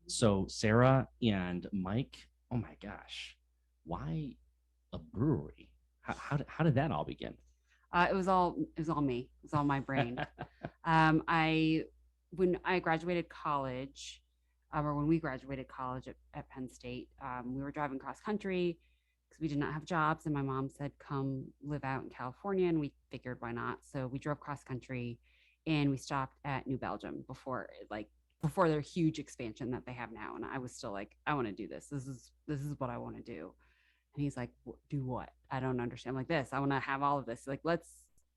So Sarah and Mike, oh my gosh, why a brewery? How did that all begin? It was all me. It was all my brain. I when I graduated college, or when we graduated college at Penn State, we were driving cross country because we did not have jobs, and my mom said, "Come live out in California," and we figured why not. So we drove cross country, and we stopped at New Belgium before their huge expansion that they have now. And I was still like, I want to do this. This is what I want to do. And he's like, do what? I don't understand. I'm like, this. I want to have all of this. Like, let's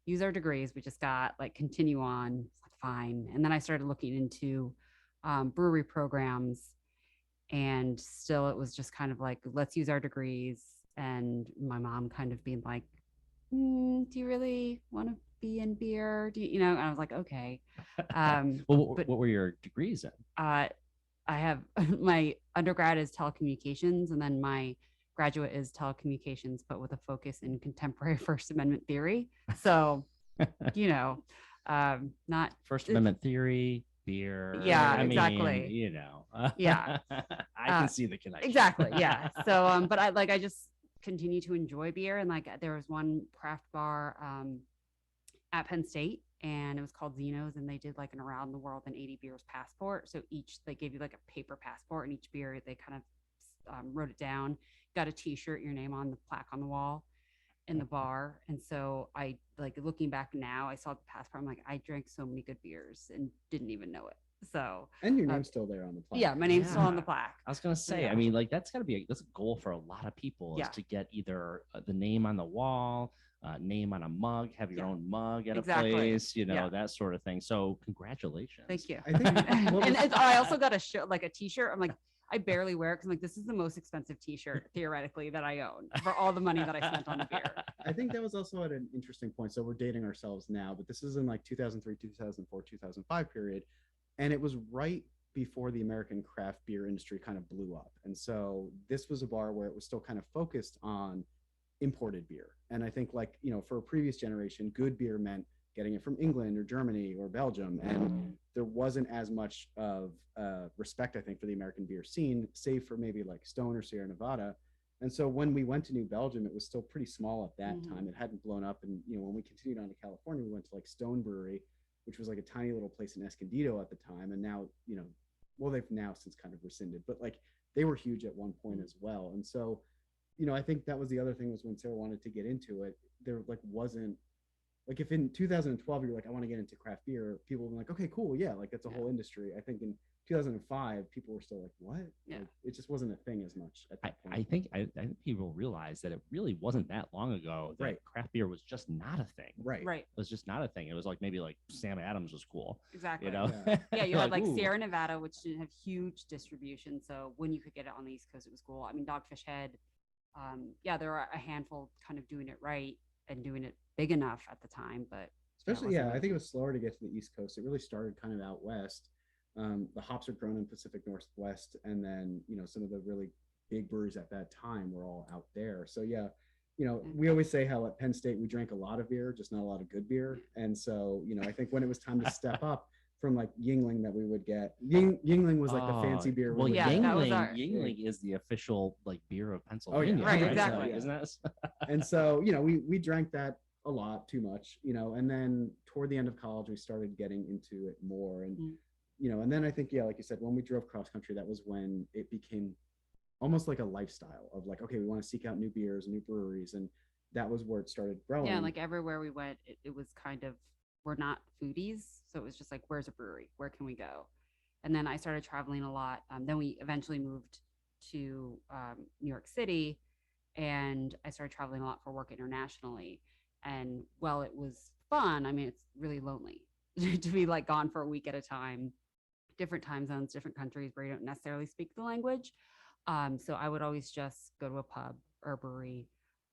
use our degrees we just got, like, continue on. It's like, fine. And then I started looking into brewery programs, and still it was just kind of like, let's use our degrees. And my mom kind of being like, do you really want to be in beer? And I was like, okay. Well, But what were your degrees in? I have my undergrad is telecommunications, and then my graduate is telecommunications, but with a focus in contemporary First Amendment theory. So, you know, not First Amendment theory, beer. yeah, I mean, exactly. Yeah, I can see the connection. exactly. Yeah. So, but I just continue to enjoy beer, and like there was one craft bar at Penn State, and it was called Zeno's, and they did like an around the world in 80 beers passport. So each they gave you like a paper passport, and each beer they kind of wrote it down, got a T-shirt, your name on the plaque on the wall in the bar. And so I, like, looking back now, I saw the passport. I'm like, I drank so many good beers and didn't even know it. So And your name's still there on the plaque. yeah, my name's still on the Yeah. plaque. I was gonna say, Yeah. I mean, like that's got to be that's a goal for a lot of people is Yeah. to get either the name on the wall, name on a mug, have your Yeah. own mug at Exactly. a place, Yeah. that sort of thing. So congratulations. Thank you. I think what And was- I also got a shirt, like a T-shirt. I'm like, I barely wear it because I'm like, this is the most expensive T-shirt theoretically that I own for all the money that I spent on the beer. I think that was also at an interesting point. So we're dating ourselves now, but this is in like 2003, 2004, 2005 period. And it was right before the American craft beer industry kind of blew up. And so this was a bar where it was still kind of focused on imported beer. And I think, like, for a previous generation, good beer meant getting it from England or Germany or Belgium. And there wasn't as much of respect, I think, for the American beer scene, save for maybe like Stone or Sierra Nevada. And so when we went to New Belgium, it was still pretty small at that time. It hadn't blown up. And, when we continued on to California, we went to like Stone Brewery, which was like a tiny little place in Escondido at the time. And now, well, they've now since kind of rescinded, but like they were huge at one point as well. And so, I think that was the other thing was when Sarah wanted to get into it, there like wasn't like if in 2012 you're like, I want to get into craft beer, people were like, okay, cool, yeah, like that's a whole industry. I think in 2005 people were still like, what? Yeah. Like, it just wasn't a thing as much at that point. I think people realize that it really wasn't that long ago that Right. craft beer was just not a thing. Right. Right. It was just not a thing. It was like maybe like Sam Adams was cool. Exactly. Yeah. Yeah, you had like ooh. Sierra Nevada, which didn't have huge distribution. So when you could get it on the East Coast, it was cool. I mean, Dogfish Head, yeah, there were a handful kind of doing it right and doing it big enough at the time, but Especially, wasn't I think it was slower to get to the East Coast. It really started kind of out west. The hops are grown in Pacific Northwest, and then some of the really big breweries at that time were all out there. So yeah, we always say how at Penn State we drank a lot of beer, just not a lot of good beer. And so I think when it was time to step up from like Yingling that we would get, Yingling was like the fancy beer. Well, Yeah, that was our- Yingling is the official like beer of Pennsylvania. Right, So, exactly. isn't that? And so we drank that a lot, too much, and then toward the end of college we started getting into it more. And and then I think, yeah, like you said, when we drove cross country, that was when it became almost like a lifestyle of like, okay, we want to seek out new beers, new breweries, and that was where it started growing. yeah, like everywhere we went, it was kind of, we're not foodies, so it was just like, where's a brewery? Where can we go? And then I started traveling a lot. Then we eventually moved to New York City, and I started traveling a lot for work internationally. And while it was fun, I mean, it's really lonely to be like gone for a week at a time, different time zones, different countries where you don't necessarily speak the language. So I would always just go to a pub or a brewery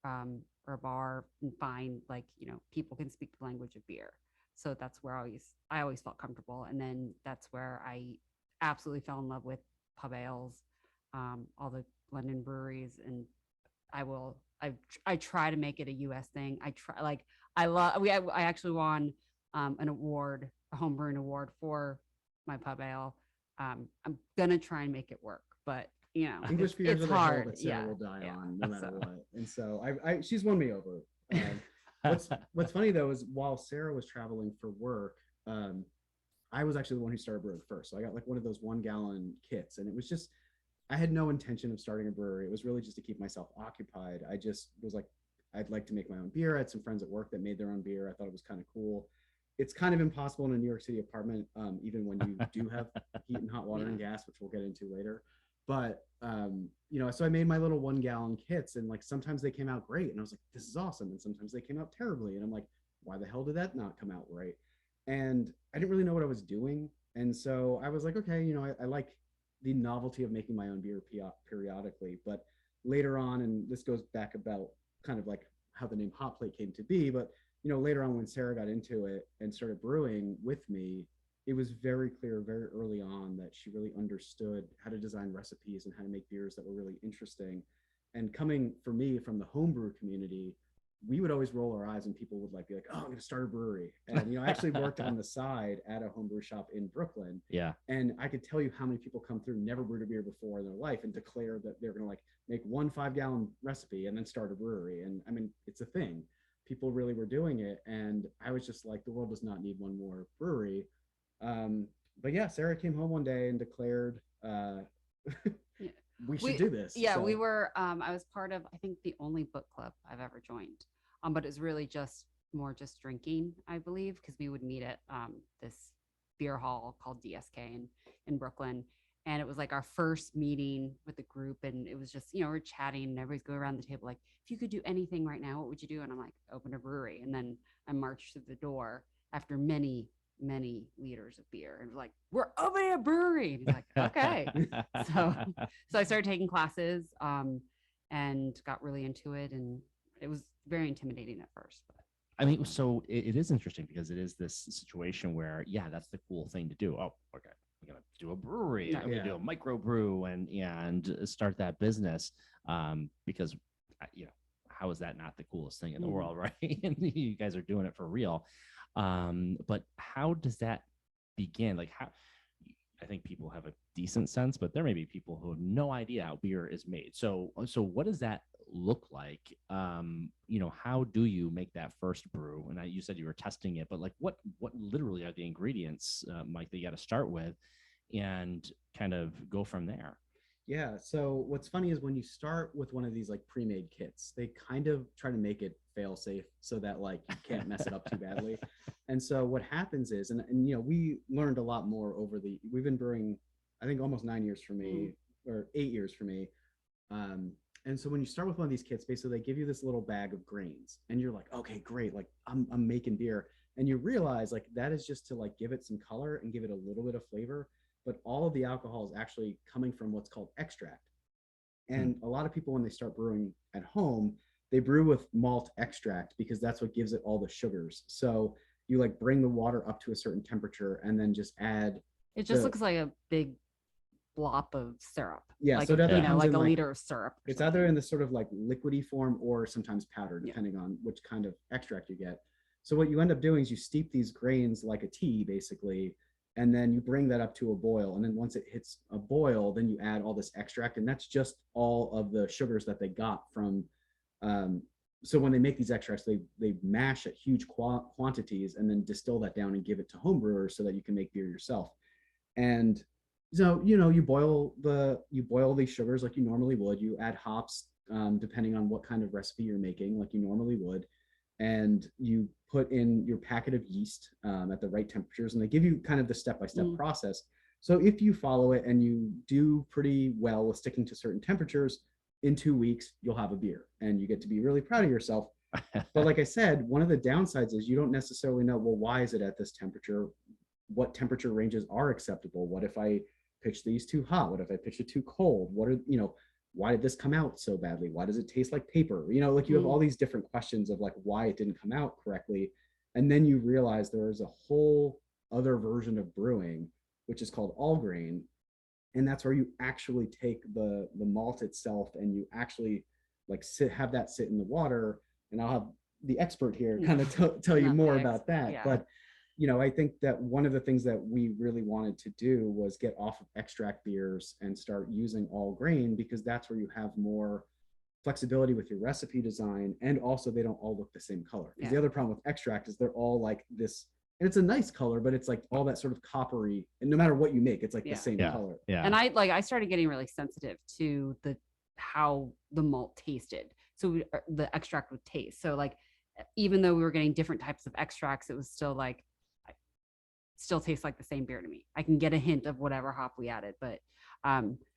or a bar and find, like, people can speak the language of beer. So that's where I always felt comfortable. And then that's where I absolutely fell in love with pub ales, all the London breweries. And I try to make it a US thing. I try, like, I actually won an award, a home brewing award for my pub ale I'm gonna try and make it work, but English beers it's are the hill hard. that Sarah Yeah, will die yeah. on no matter So, what. And so she's won me over. What's funny though is while Sarah was traveling for work, I was actually the one who started brewing first. So I got like one of those 1 gallon kits, and it was just I had no intention of starting a brewery. It was really just to keep myself occupied. I just was like, I'd like to make my own beer. I had some friends at work that made their own beer. I thought it was kind of cool. It's kind of impossible in a New York City apartment, even when you do have heat and hot water and gas, which we'll get into later. But so I made my little 1 gallon kits, and like sometimes they came out great, and I was like, this is awesome. And sometimes they came out terribly, and I'm like, why the hell did that not come out right? And I didn't really know what I was doing, and so I was like, okay, I like the novelty of making my own beer periodically. But later on, and this goes back about kind of like how the name Hot Plate came to be, but later on when Sarah got into it and started brewing with me, it was very clear very early on that she really understood how to design recipes and how to make beers that were really interesting. And coming for me from the homebrew community, we would always roll our eyes and people would like be like, oh, I'm going to start a brewery. And I actually worked on the side at a homebrew shop in Brooklyn. Yeah. And I could tell you how many people come through, never brewed a beer before in their life, and declare that they're going to like make 1 5-gallon recipe and then start a brewery. And I mean, it's a thing. People really were doing it. And I was just like, the world does not need one more brewery. But yeah, Sarah came home one day and declared, we should do this. Yeah, we were, I was part of, I think, the only book club I've ever joined. But it's really just drinking, I believe, because we would meet at this beer hall called DSK in Brooklyn. And it was like our first meeting with the group. And it was just, we're chatting and everybody's going around the table like, if you could do anything right now, what would you do? And I'm like, open a brewery. And then I marched through the door after many liters of beer and was like, we're opening a brewery. And he's like, okay. so I started taking classes and got really into it. And it was very intimidating at first, but I mean, so it is interesting because it is this situation where, yeah, that's the cool thing to do. Oh, okay, I'm gonna do a brewery. I'm gonna do a microbrew and start that business. Because how is that not the coolest thing in the world, right? And you guys are doing it for real. But how does that begin? Like, how? I think people have a decent sense, but there may be people who have no idea how beer is made. So what does that look like? How do you make that first brew? And you said you were testing it, but like what literally are the ingredients, Mike, that you got to start with and kind of go from there? Yeah. So what's funny is when you start with one of these like pre-made kits, they kind of try to make it fail safe so that like you can't mess it up too badly. And so what happens is, and we learned a lot more we've been brewing, I think almost 9 years for me, or 8 years for me. And so when you start with one of these kits, basically they give you this little bag of grains and you're like, okay, great. Like I'm making beer. And you realize like that is just to like give it some color and give it a little bit of flavor. But all of the alcohol is actually coming from what's called extract. And a lot of people, when they start brewing at home, they brew with malt extract because that's what gives it all the sugars. So you like bring the water up to a certain temperature and then just add. It just looks like a big blop of syrup. Yeah, like, so that like a liter of syrup. It's either in the sort of like liquidy form or sometimes powder, depending on which kind of extract you get. So what you end up doing is you steep these grains like a tea, basically, and then you bring that up to a boil. And then once it hits a boil, then you add all this extract, and that's just all of the sugars that they got from. So when they make these extracts, they mash at huge quantities and then distill that down and give it to home brewers so that you can make beer yourself. And so you boil these sugars like you normally would. You add hops depending on what kind of recipe you're making, like you normally would. And you put in your packet of yeast at the right temperatures, and they give you kind of the step-by-step process. So if you follow it and you do pretty well with sticking to certain temperatures, in 2 weeks, you'll have a beer and you get to be really proud of yourself. But like I said, one of the downsides is you don't necessarily know, well, why is it at this temperature? What temperature ranges are acceptable? What if I pitch these too hot? What if I pitch it too cold? Why did this come out so badly? Why does it taste like paper? Like you have all these different questions of like why it didn't come out correctly. And then you realize there is a whole other version of brewing, which is called all grain. And that's where you actually take the malt itself and you actually like have that sit in the water. And I'll have the expert here kind of tell you more about that. Yeah. But I think that one of the things that we really wanted to do was get off of extract beers and start using all grain, because that's where you have more flexibility with your recipe design, and also they don't all look the same color. Because the other problem with extract is they're all like this, and it's a nice color, but it's like all that sort of coppery, and no matter what you make, it's like the same color. And I started getting really sensitive to how the malt tasted. So the extract would taste. So like, even though we were getting different types of extracts, it was still like, still tastes like the same beer to me. I can get a hint of whatever hop we added, but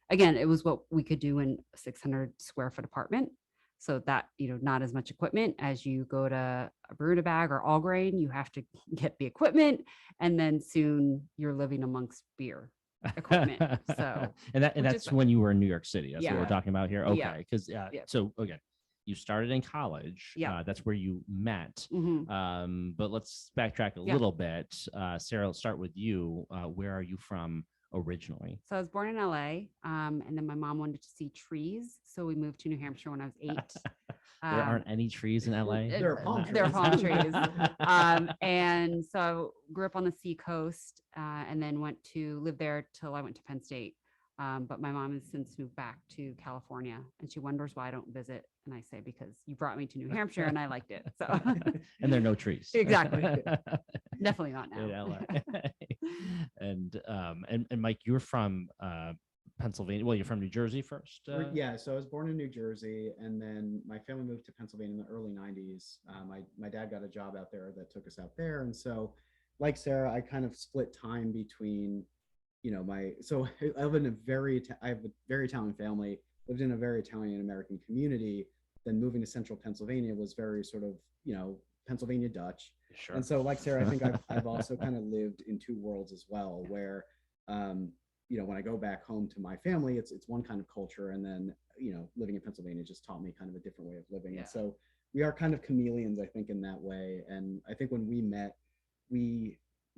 again, it was what we could do in a 600 square foot apartment. So that, not as much equipment as you go to a brew to bag or all grain, you have to get the equipment, and then soon you're living amongst beer equipment. So, and that's when you were in New York City. That's what we're talking about here. Okay. Because so okay. You started in college. Yeah. That's where you met. Mm-hmm. But let's backtrack a little bit. Sarah, let's start with you. Where are you from originally? So I was born in LA. And then my mom wanted to see trees. So we moved to New Hampshire when I was 8. There aren't any trees in LA. There are palm trees. There are palm trees. And so I grew up on the seacoast, and then went to live there till I went to Penn State. But my mom has since moved back to California, and she wonders why I don't visit. And I say, because you brought me to New Hampshire and I liked it. So, and there are no trees. Exactly. Definitely not now. In LA. And Mike, you're from Pennsylvania. Well, you're from New Jersey first. Yeah. So I was born in New Jersey, and then my family moved to Pennsylvania in the early 90s. My dad got a job out there that took us out there. And so, like Sarah, I kind of split time between, so I live in I have a very Italian family, lived in a very Italian American community. Then moving to central Pennsylvania was very sort of, Pennsylvania Dutch. Sure. And so, like Sarah, I think I've also kind of lived in two worlds as well, where, when I go back home to my family, it's one kind of culture. And then, living in Pennsylvania just taught me kind of a different way of living. Yeah. And so we are kind of chameleons, I think, in that way. And I think when we met, we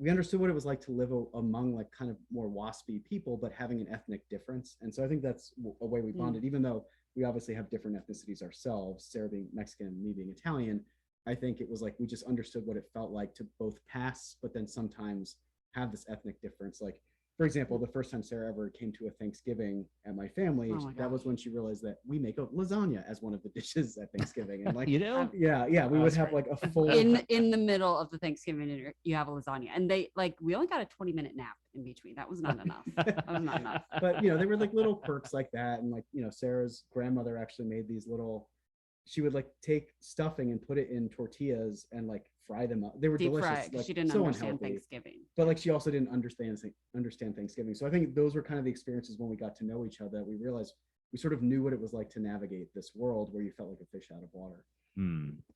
understood what it was like to live among like kind of more waspy people, but having an ethnic difference. And so I think that's a way we bonded, even though we obviously have different ethnicities ourselves, Sarah being Mexican, me being Italian. I think it was like, we just understood what it felt like to both pass, but then sometimes have this ethnic difference. Like, for example, the first time Sarah ever came to a Thanksgiving at my family, that was when she realized that we make a lasagna as one of the dishes at Thanksgiving. And like, yeah, we would have like a full in the middle of the Thanksgiving dinner, you have a lasagna, and we only got a 20-minute nap in between. That was not enough. But they were like little quirks like that, and like Sarah's grandmother actually made these little. She would like take stuffing and put it in tortillas and like fry them up. They were deep delicious. Like, she didn't understand Thanksgiving, but like she also didn't understand Thanksgiving. So I think those were kind of the experiences when we got to know each other. We realized we sort of knew what it was like to navigate this world where you felt like a fish out of water.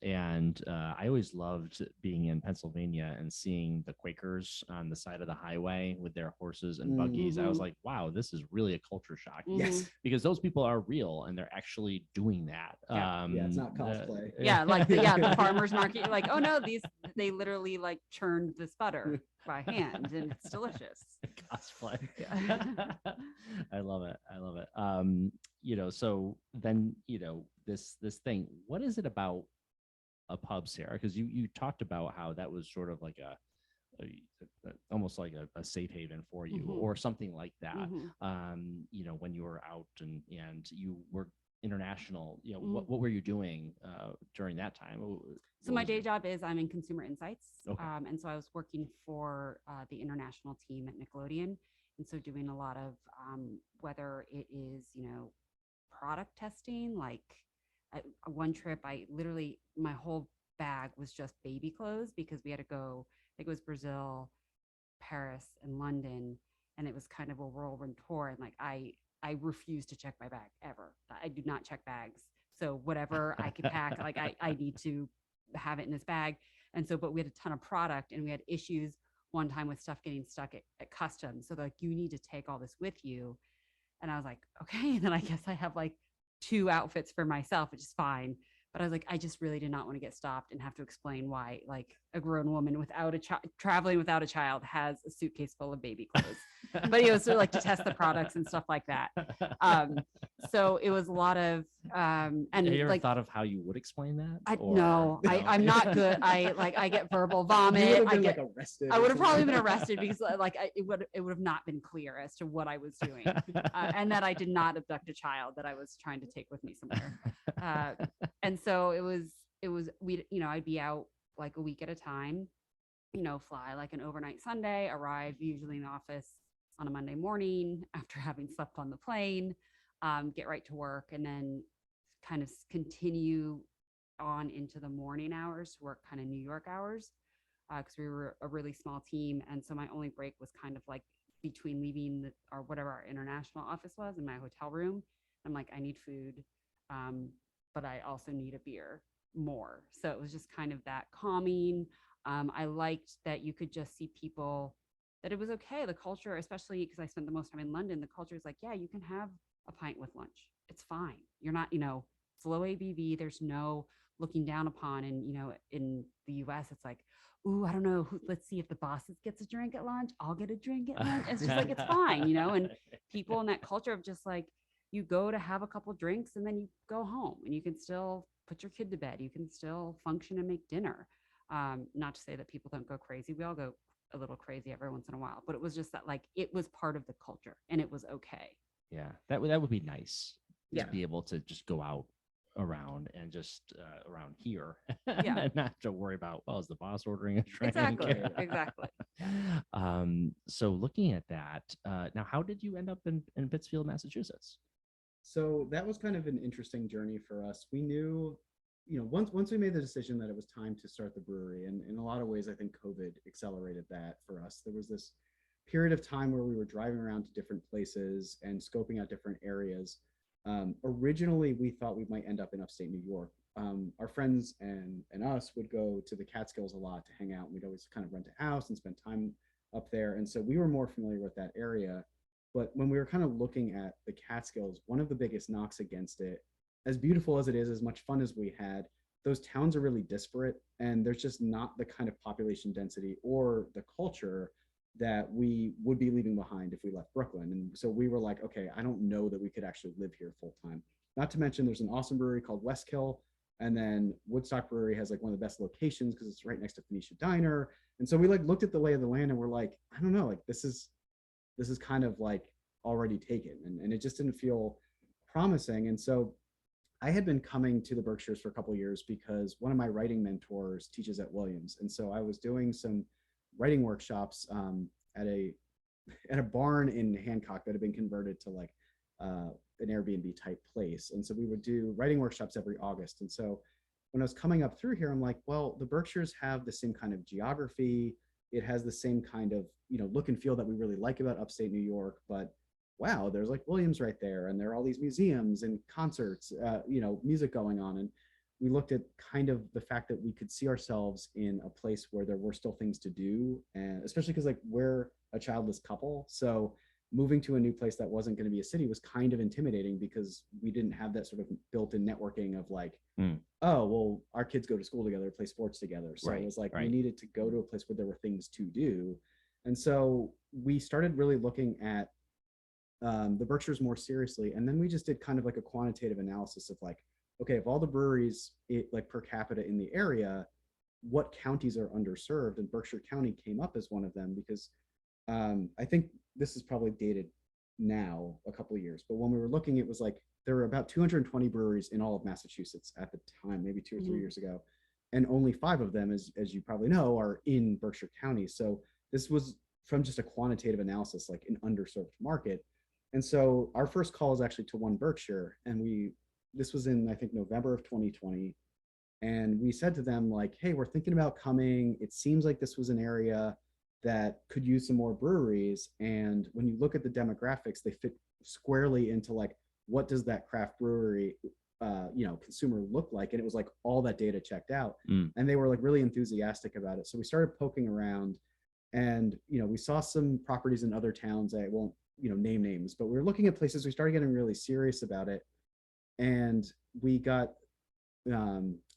And I always loved being in Pennsylvania and seeing the Quakers on the side of the highway with their horses and buggies. I was like, wow, this is really a culture shock. Yes, because those people are real and they're actually doing that. It's not cosplay. The farmers market. You're like, oh no, they literally like churned this butter by hand, and it's delicious. Cosplay. I love it. So then this thing, what is it about a pub, Sarah? Because you talked about how that was sort of like almost like a safe haven for you, or something like that. When you were out and you were international, what were you doing during that time? So my day job is I'm in consumer insights. And so I was working for the international team at Nickelodeon. And so doing a lot of whether it is, product testing, like one trip, my whole bag was just baby clothes, because we had to go, I think it was Brazil, Paris, and London. And it was kind of a whirlwind tour. And like, I refuse to check my bag ever. I do not check bags. So whatever I could pack, like I need to have it in this bag. And so, but we had a ton of product, and we had issues one time with stuff getting stuck at customs. So like, you need to take all this with you. And I was like, okay. And then I guess I have like 2 outfits for myself, which is fine. But I was like, I just really did not want to get stopped and have to explain why like a grown woman without a child, traveling without a child, has a suitcase full of baby clothes. But so like to test the products and stuff like that. So it was a lot of And Have you ever like, thought of how you would explain that? no, I'm not good. I get verbal You vomit. would have I been get, like arrested. I or would have probably been something. arrested because it would have not been clear as to what I was doing, and that I did not abduct a child that I was trying to take with me somewhere. And so it was I'd be out like a week at a time, fly like an overnight Sunday, arrive usually in the office on a Monday morning after having slept on the plane, get right to work, and then kind of continue on into the morning hours to work kind of New York hours, because we were a really small team. And so my only break was kind of like between leaving or whatever our international office was in my hotel room. I'm like, I need food, but I also need a beer more. So it was just kind of that calming. I liked that you could just see people, that it was okay. The culture, especially because I spent the most time in London, the culture is like, yeah, you can have a pint with lunch. It's fine. You're not, it's low ABV. There's no looking down upon. And, in the US, it's like, ooh, I don't know. Let's see if the boss gets a drink at lunch. I'll get a drink at lunch. It's just like, it's fine, and people in that culture of just like, you go to have a couple drinks and then you go home and you can still put your kid to bed. You can still function and make dinner. Not to say that people don't go crazy. We all go a little crazy every once in a while, but it was just that like, it was part of the culture and it was okay. Yeah, that would be nice Yeah. to be able to just go out around and just around here, Yeah. and not to worry about, well, is the boss ordering a drink? Exactly. So looking at that, now, how did you end up in Pittsfield, Massachusetts? So that was kind of an interesting journey for us. We knew, once we made the decision that it was time to start the brewery, and in a lot of ways, I think COVID accelerated that for us. There was this period of time where we were driving around to different places and scoping out different areas. Originally, we thought we might end up in upstate New York. Our friends and us would go to the Catskills a lot to hang out. And we'd always kind of rent a house and spend time up there. And so we were more familiar with that area. But when we were kind of looking at the Catskills, one of the biggest knocks against it, as beautiful as it is, as much fun as we had, those towns are really disparate, and there's just not the kind of population density or the culture that we would be leaving behind if we left Brooklyn. And so we were like, okay, I don't know that we could actually live here full time. Not to mention there's an awesome brewery called Westkill, and then Woodstock Brewery has like one of the best locations because it's right next to Phoenicia Diner. And so we like looked at the lay of the land and we're like, I don't know, like this is kind of like already taken, and it just didn't feel promising. And so I had been coming to the Berkshires for a couple of years because one of my writing mentors teaches at Williams. And so I was doing some writing workshops at a barn in Hancock that had been converted to like an Airbnb type place. And so we would do writing workshops every August. And so when I was coming up through here, I'm like, well, the Berkshires have the same kind of geography. It has the same kind of, look and feel that we really like about upstate New York, but wow, there's like Williams right there. And there are all these museums and concerts, music going on. And we looked at kind of the fact that we could see ourselves in a place where there were still things to do. And especially because like we're a childless couple. So moving to a new place that wasn't going to be a city was kind of intimidating because we didn't have that sort of built-in networking of like, oh, well, our kids go to school together, play sports together. So it was like, we needed to go to a place where there were things to do. And so we started really looking at the Berkshires more seriously. And then we just did kind of like a quantitative analysis of like, okay, of all the breweries like per capita in the area, what counties are underserved? And Berkshire County came up as one of them because I think this is probably dated now a couple of years, but when we were looking, it was like there were about 220 breweries in all of Massachusetts at the time, maybe 2 or 3 years ago, and only 5 of them, as you probably know, are in Berkshire County. So this was from just a quantitative analysis, like an underserved market. And so our first call is actually to One Berkshire, and this was in, I think, November of 2020. And we said to them like, hey, we're thinking about coming. It seems like this was an area that could use some more breweries. And when you look at the demographics, they fit squarely into like, what does that craft brewery, consumer look like? And it was like all that data checked out. And they were like really enthusiastic about it. So we started poking around, and, we saw some properties in other towns. I won't, name names, but we were looking at places. We started getting really serious about it. And we got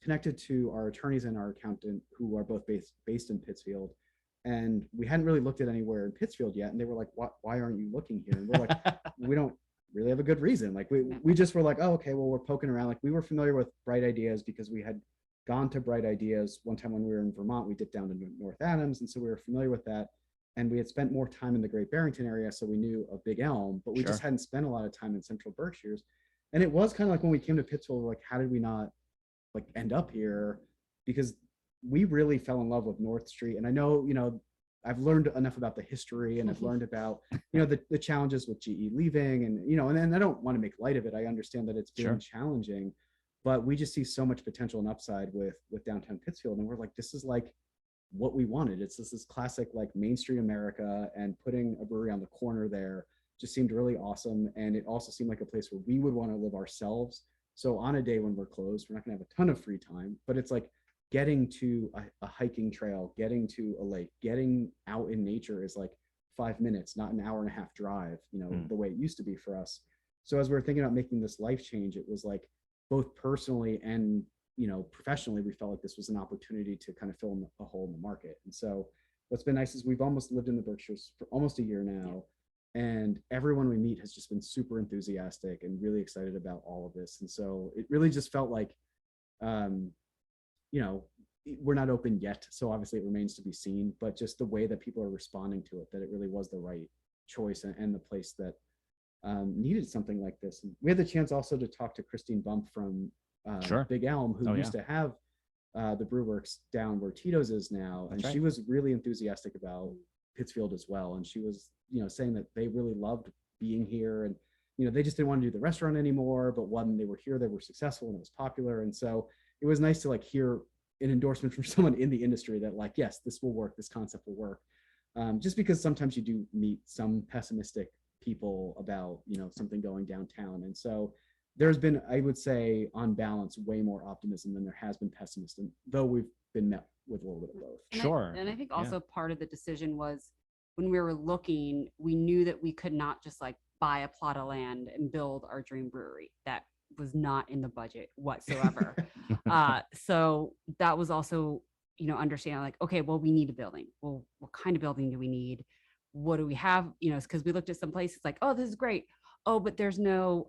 connected to our attorneys and our accountant, who are both based in Pittsfield. And we hadn't really looked at anywhere in Pittsfield yet. And they were like, why aren't you looking here? And we're like, we don't really have have a good reason. Like we just were like, oh, okay, well, we're poking around. Like we were familiar with Bright Ideas because we had gone to Bright Ideas one time when we were in Vermont. We dipped down to North Adams, and so we were familiar with that. And we had spent more time in the Great Barrington area, so we knew of Big Elm, but we just hadn't spent a lot of time in Central Berkshires. And it was kind of like when we came to Pittsfield, like, how did we not like end up here? Because we really fell in love with North Street. And I know, I've learned enough about the history, and I've learned about, the challenges with GE leaving, and, and I don't want to make light of it. I understand that it's been challenging, but we just see so much potential and upside with downtown Pittsfield. And we're like, this is like what we wanted. It's this classic like Main Street America, and putting a brewery on the corner there just seemed really awesome. And it also seemed like a place where we would want to live ourselves. So on a day when we're closed, we're not gonna have a ton of free time, but it's like getting to a hiking trail, getting to a lake, getting out in nature is like 5 minutes, not an hour and a half drive, the way it used to be for us. So as we were thinking about making this life change, it was like both personally and professionally, we felt like this was an opportunity to kind of fill in a hole in the market. And so what's been nice is we've almost lived in the Berkshires for almost a year now. And everyone we meet has just been super enthusiastic and really excited about all of this. And so it really just felt like, we're not open yet. So obviously it remains to be seen, but just the way that people are responding to it, that it really was the right choice and the place that needed something like this. And we had the chance also to talk to Christine Bump from Big Elm, who used to have the Brewworks down where Tito's is now. And she was really enthusiastic about Pittsfield as well. And she was, saying that they really loved being here, and, they just didn't want to do the restaurant anymore, but when they were here, they were successful and it was popular. And so it was nice to like hear an endorsement from someone in the industry that like, yes, this will work, this concept will work. Just because sometimes you do meet some pessimistic people about, something going downtown. And so there's been, I would say, on balance, way more optimism than there has been pessimism, though we've been met with a little bit of both. And I think also part of the decision was when we were looking, we knew that we could not just like buy a plot of land and build our dream brewery. That was not in the budget whatsoever. So that was also, understanding like, okay, well, we need a building. Well, what kind of building do we need? What do we have? Because we looked at some places like, oh, this is great. Oh, but there's no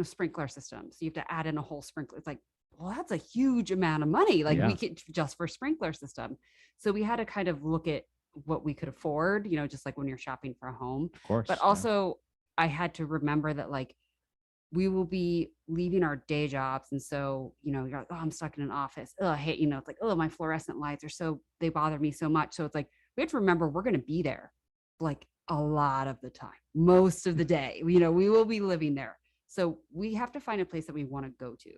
sprinkler system. So you have to add in a whole sprinkler. It's like, well, that's a huge amount of money. Like we could just for sprinkler system. So we had to kind of look at what we could afford, just like when you're shopping for a home. Of course. But also I had to remember that like we will be leaving our day jobs. And so, you're like, oh, I'm stuck in an office. Oh, I hate, it's like, oh, my fluorescent lights they bother me so much. So it's like, we have to remember we're going to be there like a lot of the time, most of the day, we will be living there. So we have to find a place that we want to go to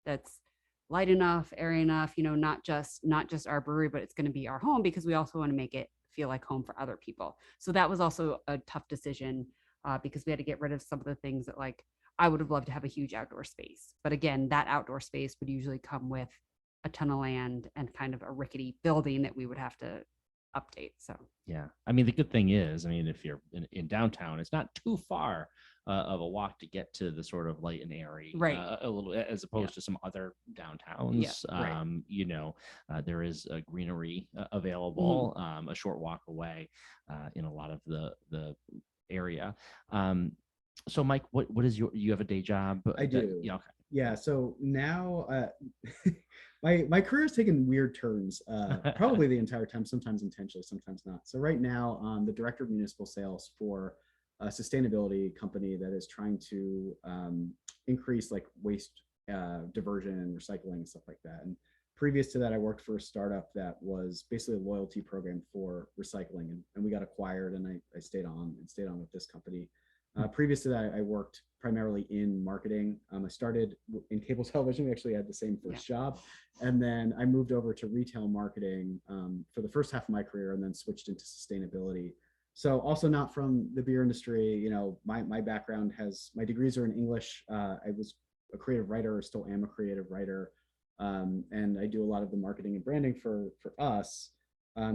that's light enough, airy enough, not just our brewery, but it's going to be our home, because we also want to make it feel like home for other people. So that was also a tough decision because we had to get rid of some of the things that like, I would have loved to have a huge outdoor space. But again, that outdoor space would usually come with a ton of land and kind of a rickety building that we would have to update. So, yeah. I mean, the good thing is, if you're in downtown, it's not too far of a walk to get to the sort of light and airy, a little, as opposed to some other downtowns. There is a greenery available a short walk away in a lot of the area. So Mike, what is you have a day job? I do. Yeah. So now my career has taken weird turns, probably the entire time, sometimes intentionally, sometimes not. So right now I'm the director of municipal sales for a sustainability company that is trying to increase like waste diversion and recycling and stuff like that. And previous to that, I worked for a startup that was basically a loyalty program for recycling, and we got acquired, and I stayed on with this company. Previous to that, I worked primarily in marketing. I started in cable television. We actually had the same first job. And then I moved over to retail marketing for the first half of my career, and then switched into sustainability. So also not from the beer industry. My background my degrees are in English. I was a creative writer, or still am a creative writer. And I do a lot of the marketing and branding for us.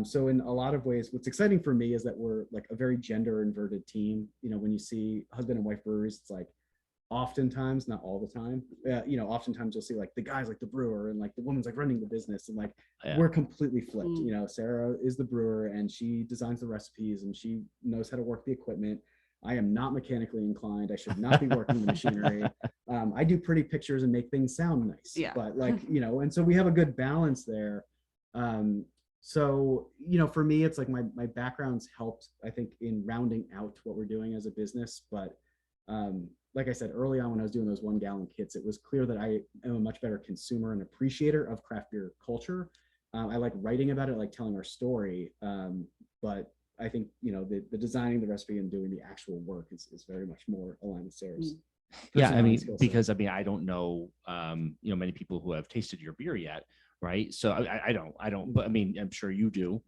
So in a lot of ways, what's exciting for me is that we're like a very gender inverted team. When you see husband and wife breweries, it's like oftentimes, not all the time, oftentimes you'll see like the guy's like the brewer and like the woman's like running the business, and like we're completely flipped. Sarah is the brewer and she designs the recipes and she knows how to work the equipment. I am not mechanically inclined. I should not be working the machinery. I do pretty pictures and make things sound nice. Yeah. But like, and so we have a good balance there. So, for me, it's like my background's helped, I think, in rounding out what we're doing as a business. But like I said, early on when I was doing those 1 gallon kits, it was clear that I am a much better consumer and appreciator of craft beer culture. I like writing about it, I like telling our story. But I think, the designing the recipe and doing the actual work is very much more aligned with Sarah's. Yeah, I mean, skill set. because I don't know, many people who have tasted your beer yet, right? So I don't, but I mean, I'm sure you do.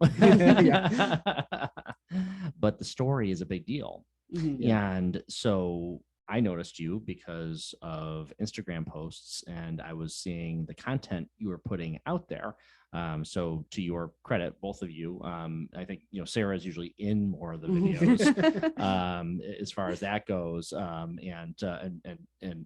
But the story is a big deal. And so I noticed you because of Instagram posts, and I was seeing the content you were putting out there. So to your credit, both of you, I think, Sarah is usually in more of the videos as far as that goes. And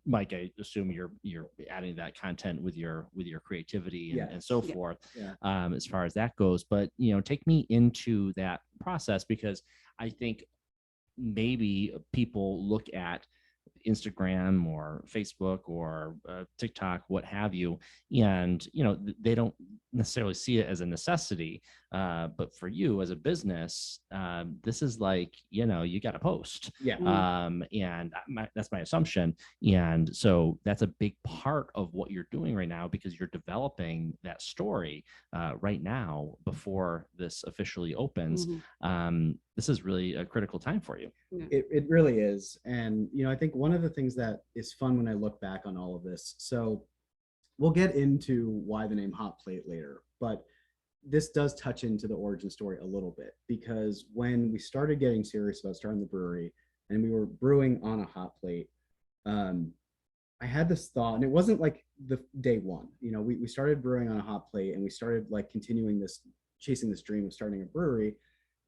Mike, I assume you're adding that content with your creativity and so forth, as far as that goes. But, take me into that process, because I think maybe people look at Instagram or Facebook or TikTok, what have you, and they don't necessarily see it as a necessity, but for you as a business, this is like, you got to post, and that's my assumption. And so that's a big part of what you're doing right now, because you're developing that story right now before this officially opens. This is really a critical time for you. It really is. And, I think one of the things that is fun when I look back on all of this, so we'll get into why the name Hot Plate later, but this does touch into the origin story a little bit, because when we started getting serious about starting the brewery and we were brewing on a hot plate, I had this thought, and it wasn't like the day one, we started brewing on a hot plate, and we started like chasing this dream of starting a brewery.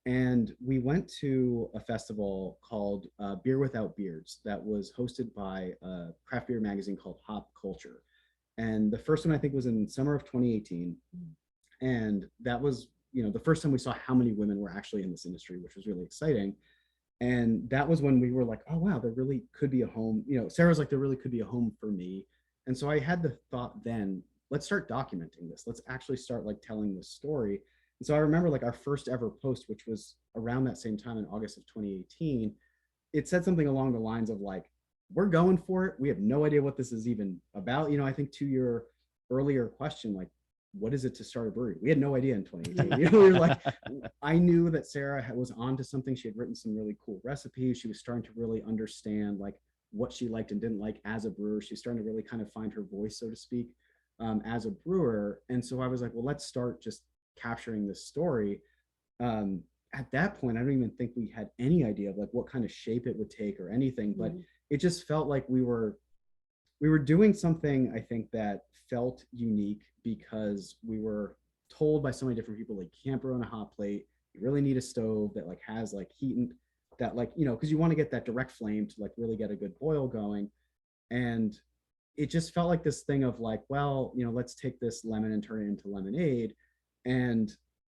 And we went to a festival called Beer Without Beards that was hosted by a craft beer magazine called Hop Culture. And the first one, I think, was in summer of 2018. And that was, the first time we saw how many women were actually in this industry, which was really exciting. And that was when we were like, oh, wow, there really could be a home. Sarah's like, there really could be a home for me. And so I had the thought then, let's start documenting this. Let's actually start like telling this story. And so I remember like our first ever post, which was around that same time in August of 2018, it said something along the lines of like, we're going for it. We have no idea what this is even about. I think to your earlier question, like, what is it to start a brewery? We had no idea in 2018. We were like, I knew that Sarah was onto something. She had written some really cool recipes. She was starting to really understand like what she liked and didn't like as a brewer. She was starting to really kind of find her voice, so to speak, as a brewer. And so I was like, well, let's start just capturing this story. At that point, I don't even think we had any idea of like what kind of shape it would take or anything, but it just felt like we were doing something, I think, that felt unique, because we were told by so many different people, like, you can't brew on a hot plate, you really need a stove that like has like heat, and that like, because you want to get that direct flame to like really get a good boil going. And it just felt like this thing of like, well, let's take this lemon and turn it into lemonade. And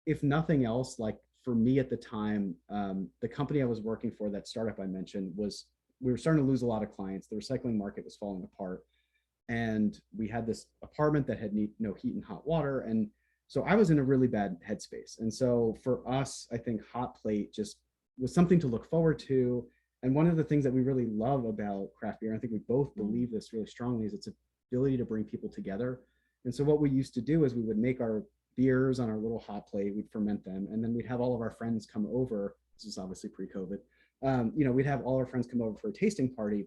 if nothing else, like for me at the time, the company I was working for, that startup I mentioned, we were starting to lose a lot of clients. The recycling market was falling apart. And we had this apartment that had no heat and hot water. And so I was in a really bad headspace. And so for us, I think Hot Plate just was something to look forward to. And one of the things that we really love about craft beer, and I think we both believe this really strongly, is its ability to bring people together. And so what we used to do is we would make our beers on our little hot plate, we'd ferment them, and then we'd have all of our friends come over. This is obviously pre-COVID. We'd have all our friends come over for a tasting party.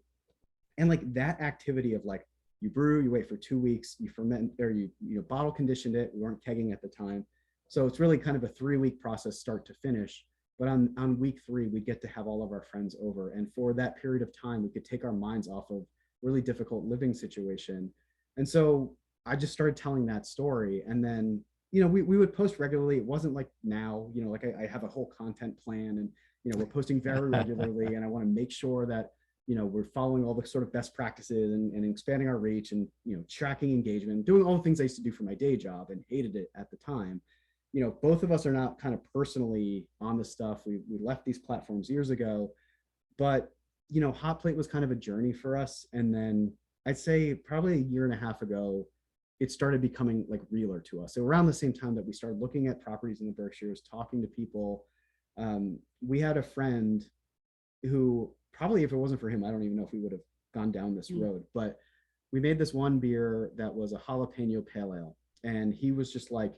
And like that activity of like, you brew, you wait for 2 weeks, you ferment, or you bottle conditioned it. We weren't kegging at the time. So it's really kind of a 3-week process, start to finish. But on week 3, we get to have all of our friends over. And for that period of time, we could take our minds off of really difficult living situation. And so I just started telling that story. And then, we would post regularly. It wasn't like now, like I have a whole content plan, and, we're posting very regularly, and I want to make sure that, we're following all the sort of best practices and expanding our reach, and, tracking engagement, doing all the things I used to do for my day job and hated it at the time. Both of us are not kind of personally on this stuff. We left these platforms years ago, But, Hot Plate was kind of a journey for us. And then I'd say probably a year and a half ago, it started becoming like realer to us. So around the same time that we started looking at properties in the Berkshires, talking to people, we had a friend who probably, if it wasn't for him, I don't even know if we would have gone down this road. But we made this one beer that was a jalapeno pale ale. And he was just like,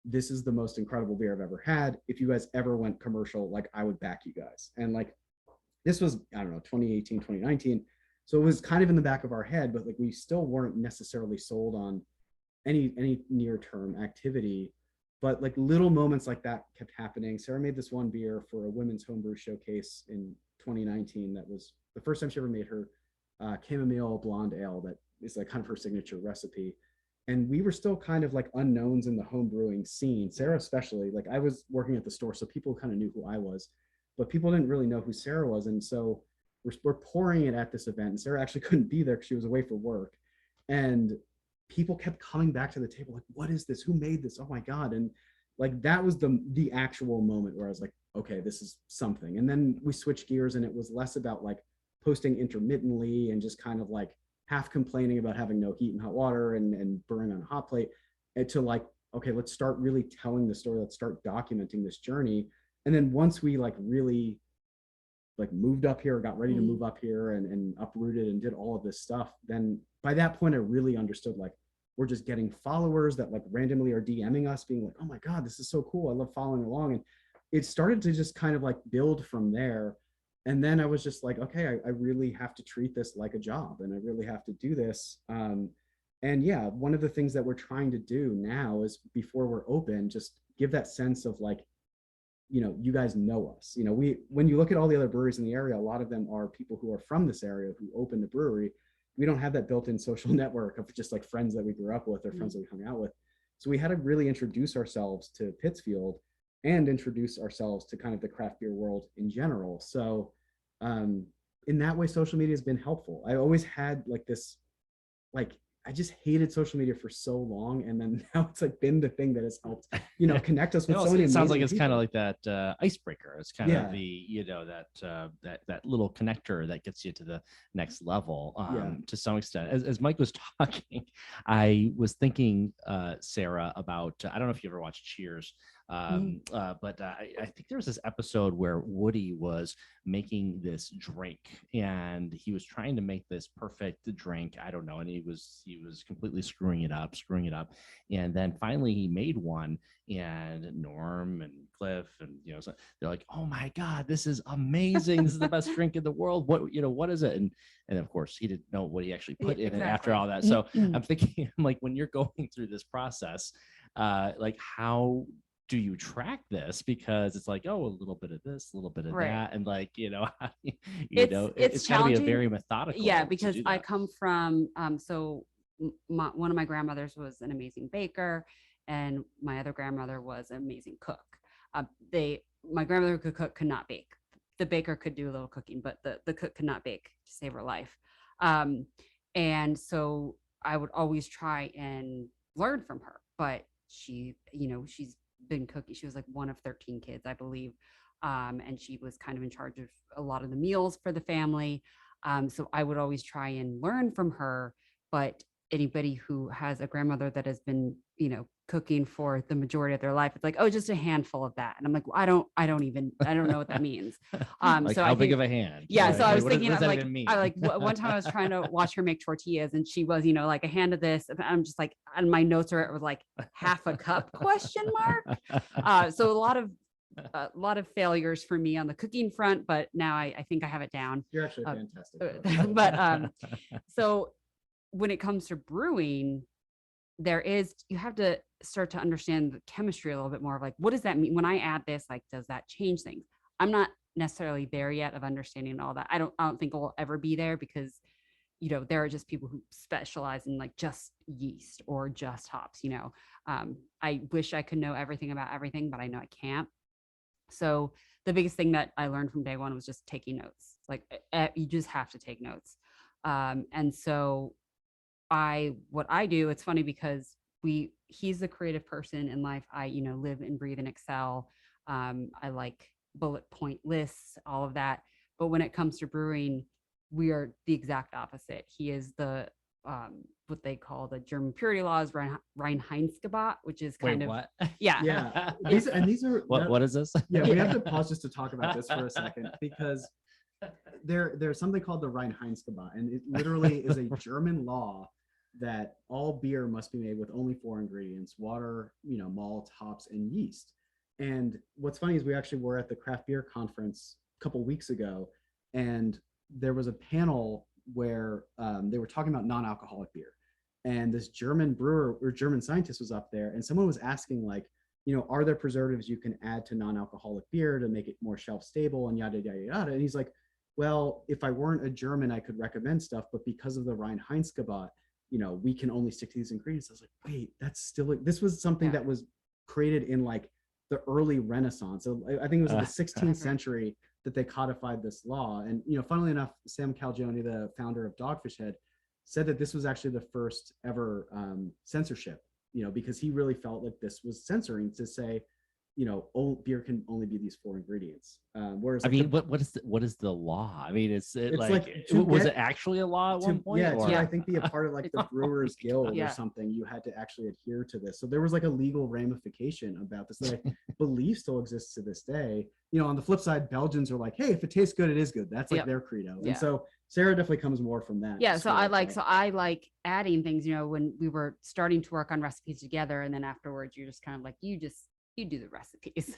this is the most incredible beer I've ever had. If you guys ever went commercial, like I would back you guys. And like, this was, I don't know, 2018, 2019. So it was kind of in the back of our head, but like we still weren't necessarily sold on any near term activity. But like little moments like that kept happening. Sarah made this one beer for a women's homebrew showcase in 2019. That was the first time she ever made her chamomile blonde ale. That is like kind of her signature recipe. And we were still kind of like unknowns in the home brewing scene. Sarah especially, like I was working at the store, so people kind of knew who I was, but people didn't really know who Sarah was. And so we're pouring it at this event, and Sarah actually couldn't be there because she was away for work. And people kept coming back to the table like, what is this? Who made this? Oh my God. And like that was the actual moment where I was like, okay, this is something. And then we switched gears, and it was less about like posting intermittently and just kind of like half complaining about having no heat and hot water and burning on a hot plate, and to like, okay, let's start really telling the story. Let's start documenting this journey. And then once we like really like moved up here, got ready to move up here and uprooted and did all of this stuff, then by that point I really understood like we're just getting followers that like randomly are DMing us being like, oh my God, this is so cool, I love following along. And it started to just kind of like build from there. And then I was just like, okay, I really have to treat this like a job, and I really have to do this. And yeah, one of the things that we're trying to do now is before we're open, just give that sense of like, you guys know us. When you look at all the other breweries in the area, a lot of them are people who are from this area who opened the brewery. We don't have that built-in social network of just like friends that we grew up with or friends that we hung out with. So we had to really introduce ourselves to Pittsfield and introduce ourselves to kind of the craft beer world in general. So in that way, social media has been helpful. I always had like this, like, I just hated social media for so long, and then now it's like been the thing that has helped, connect us with so many. It sounds like it's kind of like that icebreaker. It's kind of the that little connector that gets you to the next level. To some extent, as Mike was talking, I was thinking, Sarah, about I don't know if you ever watched Cheers. But I think there was this episode where Woody was making this drink, and he was trying to make this perfect drink. I don't know, and he was completely screwing it up, and then finally he made one, and Norm and Cliff and so they're like, oh my God, this is amazing, this is the best drink in the world, what is it? And of course he didn't know what he actually put in it after all that. So I'm thinking, like, when you're going through this process, like, how do you track this? Because it's like, oh, a little bit of this, a little bit of that, and like, it's got to be a very methodical. Yeah, because I come from one of my grandmothers was an amazing baker, and my other grandmother was an amazing cook. My grandmother could not bake. The baker could do a little cooking, but the cook could not bake to save her life. And so I would always try and learn from her, but she's been cooking. She was like one of 13 kids, I believe. And she was kind of in charge of a lot of the meals for the family. So I would always try and learn from her, but anybody who has a grandmother that has been, cooking for the majority of their life, it's like, oh, just a handful of that. And I'm like, well, I don't know what that means. Like, so how big of a hand? Yeah. Right? So I was What thinking, does that like, even mean? One time I was trying to watch her make tortillas, and she was, like a hand of this. And I'm just like, and my notes are, it was like half a cup ? So a lot of failures for me on the cooking front, but now I think I have it down. You're actually fantastic. But so when it comes to brewing, you have to start to understand the chemistry a little bit more of like, what does that mean when I add this? Like, does that change things? I'm not necessarily there yet of understanding all that. I don't think we'll ever be there, because there are just people who specialize in like just yeast or just hops. I wish I could know everything about everything, but I know I can't. So the biggest thing that I learned from day one was just taking notes. Like, you just have to take notes. And so what I do, it's funny because he's a creative person in life. I, live and breathe and excel. I like bullet point lists, all of that. But when it comes to brewing, we are the exact opposite. He is the what they call the German purity laws, Reinheitsgebot, which is kind of what? yeah. Yeah. These are What is this? yeah, we have to pause just to talk about this for a second, because there's something called the Reinheitsgebot, and it literally is a German law that all beer must be made with only 4 ingredients: water, malt, hops, and yeast. And what's funny is we actually were at the craft beer conference a couple weeks ago, and there was a panel where they were talking about non-alcoholic beer, and this German brewer or German scientist was up there, and someone was asking, like, are there preservatives you can add to non-alcoholic beer to make it more shelf stable and yada yada yada? And he's like, well, if I weren't a German, I could recommend stuff, but because of the Reinheitsgebot, we can only stick to these ingredients. I was like, wait, that's still, this was something that was created in like the early Renaissance. So I think it was like the 16th century that they codified this law. And, funnily enough, Sam Calagione, the founder of Dogfish Head, said that this was actually the first ever censorship, because he really felt like this was censoring to say, beer can only be these 4 ingredients. Whereas, I mean, what is the law? I mean, it's like was it actually a law at one point? Yeah, I think be a part of like the Brewers Guild or something. You had to actually adhere to this. So there was like a legal ramification about this that I believe still exists to this day. On the flip side, Belgians are like, hey, if it tastes good, it is good. That's like their credo. And so Sarah definitely comes more from that. Yeah. So I like adding things, when we were starting to work on recipes together, and then afterwards you're just kind of like, you do the recipes.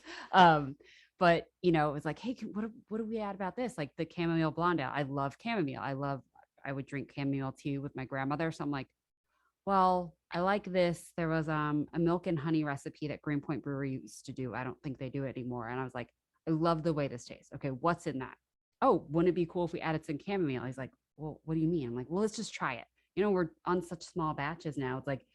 But it was like, hey, what do we add about this? Like the chamomile blonde ale. I love chamomile. I would drink chamomile tea with my grandmother. So I'm like, well, I like this. There was a milk and honey recipe that Greenpoint Brewery used to do. I don't think they do it anymore. And I was like, I love the way this tastes. Okay, what's in that? Oh, wouldn't it be cool if we added some chamomile? He's like, well, what do you mean? I'm like, well, let's just try it. We're on such small batches now. It's like,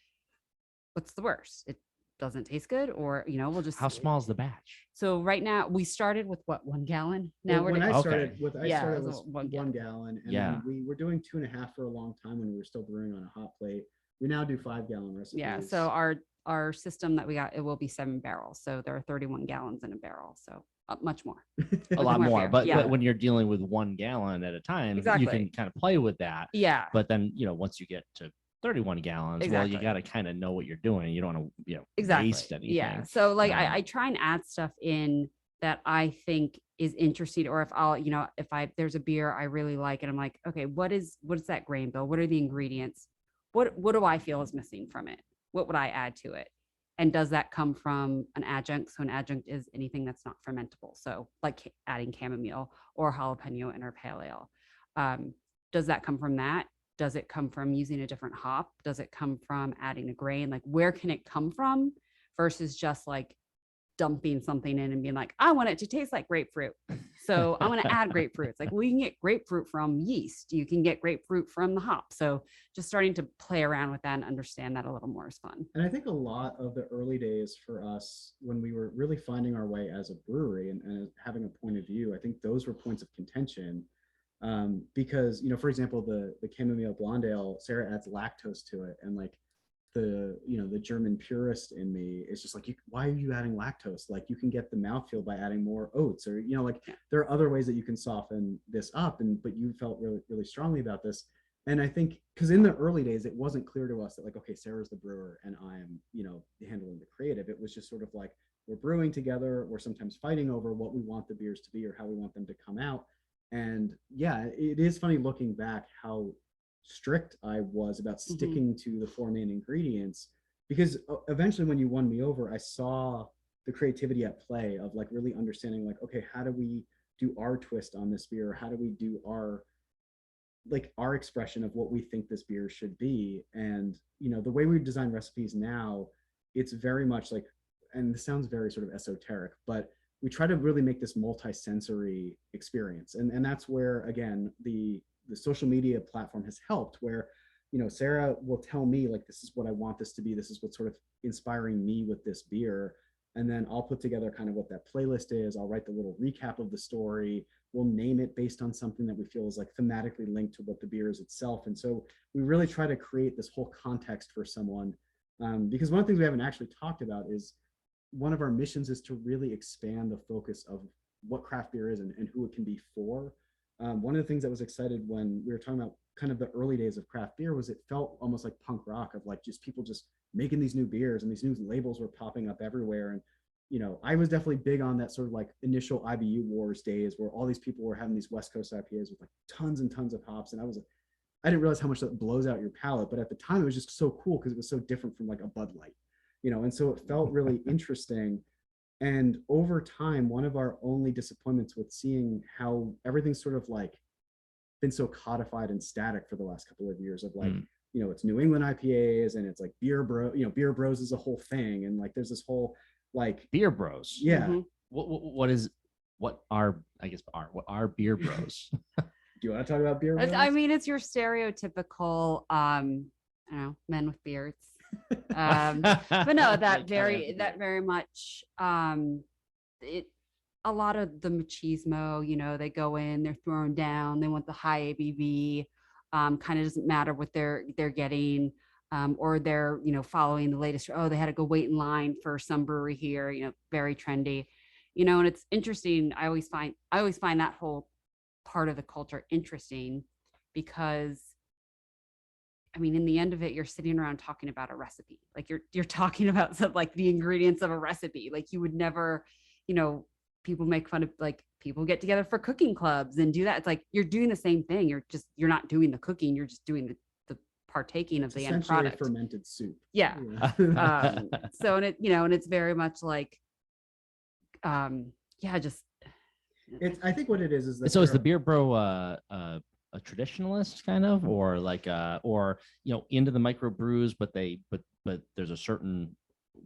what's the worst? It doesn't taste good, or we'll just. How small is the batch? So right now we started with what, 1 gallon. Now when I started with 1 gallon, and then we were doing 2.5 for a long time when we were still brewing on a hot plate. We now do 5-gallon recipes. Yeah. So our system that we got, it will be 7 barrels. So there are 31 gallons in a barrel. So much more. A lot more. But when you're dealing with 1 gallon at a time, you can kind of play with that. Yeah. But then once you get to 31 gallons, well, you got to kind of know what you're doing. You don't want to waste anything. Yeah. So like I try and add stuff in that I think is interesting, or if I'll if there's a beer I really like and I'm like, okay, what is that grain bill? What are the ingredients? What do I feel is missing from it? What would I add to it? And does that come from an adjunct? So an adjunct is anything that's not fermentable. So like adding chamomile or jalapeno in our pale ale. Does that come from that? Does it come from using a different hop? Does it come from adding a grain? Like, where can it come from versus just like dumping something in and being like, I want it to taste like grapefruit, so I'm going to add grapefruit. It's like, well, you can get grapefruit from yeast. You can get grapefruit from the hop. So just starting to play around with that and understand that a little more is fun. And I think a lot of the early days for us, when we were really finding our way as a brewery and having a point of view, I think those were points of contention. Because, for example, the chamomile blonde ale, Sarah adds lactose to it. And like the German purist in me is just like, why are you adding lactose? Like, you can get the mouthfeel by adding more oats, or, there are other ways that you can soften this up. But you felt really, really strongly about this. And I think because in the early days, it wasn't clear to us that like, okay, Sarah's the brewer and I'm, handling the creative. It was just sort of like, we're brewing together. We're sometimes fighting over what we want the beers to be or how we want them to come out. And yeah, it is funny looking back how strict I was about sticking to the 4 main ingredients, because eventually when you won me over, I saw the creativity at play of like really understanding like, okay, how do we do our twist on this beer? How do we do our expression of what we think this beer should be? And, the way we design recipes now, it's very much like, and this sounds very sort of esoteric, but we try to really make this multi-sensory experience. And that's where, again, the social media platform has helped, where, Sarah will tell me like, this is what I want this to be. This is what's sort of inspiring me with this beer. And then I'll put together kind of what that playlist is. I'll write the little recap of the story. We'll name it based on something that we feel is like thematically linked to what the beer is itself. And so we really try to create this whole context for someone. Because one of the things we haven't actually talked about is one of our missions is to really expand the focus of what craft beer is and who it can be for. one of the things that was excited when we were talking about kind of the early days of craft beer was it felt almost like punk rock of like just people just making these new beers and these new labels were popping up everywhere. And, I was definitely big on that sort of like initial IBU wars days where all these people were having these West Coast IPAs with like tons and tons of hops. And I didn't realize how much that blows out your palate, but at the time it was just so cool because it was so different from like a Bud Light, and so it felt really interesting. And over time, one of our only disappointments with seeing how everything's sort of like been so codified and static for the last couple of years of like, it's New England IPAs and it's like beer bros is a whole thing. And like, there's this whole like beer bros. Yeah. Mhm. What are beer bros? Do you want to talk about beer bros? I mean, it's your stereotypical, I don't know, men with beards. But no, that very much, a lot of the machismo, they go in, they're thrown down, they want the high ABV, kind of doesn't matter what they're getting, or they're, following the latest, they had to go wait in line for some brewery here, very trendy, and it's interesting. I always find that whole part of the culture interesting because I mean, in the end of it, you're sitting around talking about a recipe. Like you're talking about some, like the ingredients of a recipe. Like you would never, people make fun of like people get together for cooking clubs and do that. It's like you're doing the same thing. You're not doing the cooking. You're just doing the partaking of the end product. Fermented soup. Yeah. So and it's very much like, just. I think what it is that so is the beer bro a traditionalist kind of, or like into the microbrews, but there's a certain,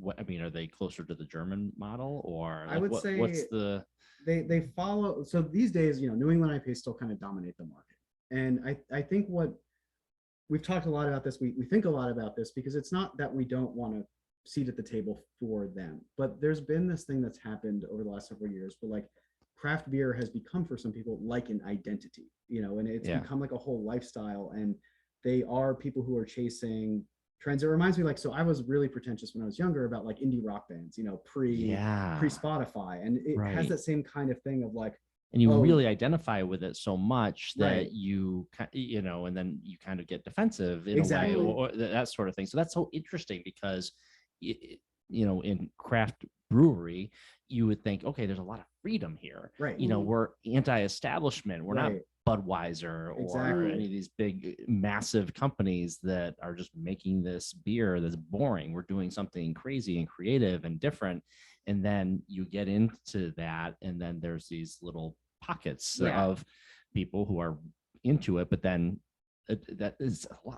are they closer to the German model, or like, I would say what's the they follow. So these days, New England IPAs still kind of dominate the market, and I think what we've talked a lot about this, we think a lot about this because it's not that we don't want to seat at the table for them, but there's been this thing that's happened over the last several years where like craft beer has become for some people like an identity, and it's become like a whole lifestyle, and they are people who are chasing trends. It reminds me, like, so I was really pretentious when I was younger about like indie rock bands, pre Spotify, and it has that same kind of thing of like, and you really identify with it so much that you and then you kind of get defensive in a way, or that sort of thing. So that's so interesting because in craft brewery, you would think, okay, there's a lot of freedom here. Right. We're anti-establishment. We're not Budweiser or any of these big, massive companies that are just making this beer that's boring. We're doing something crazy and creative and different. And then you get into that, and then there's these little pockets of people who are into it, but then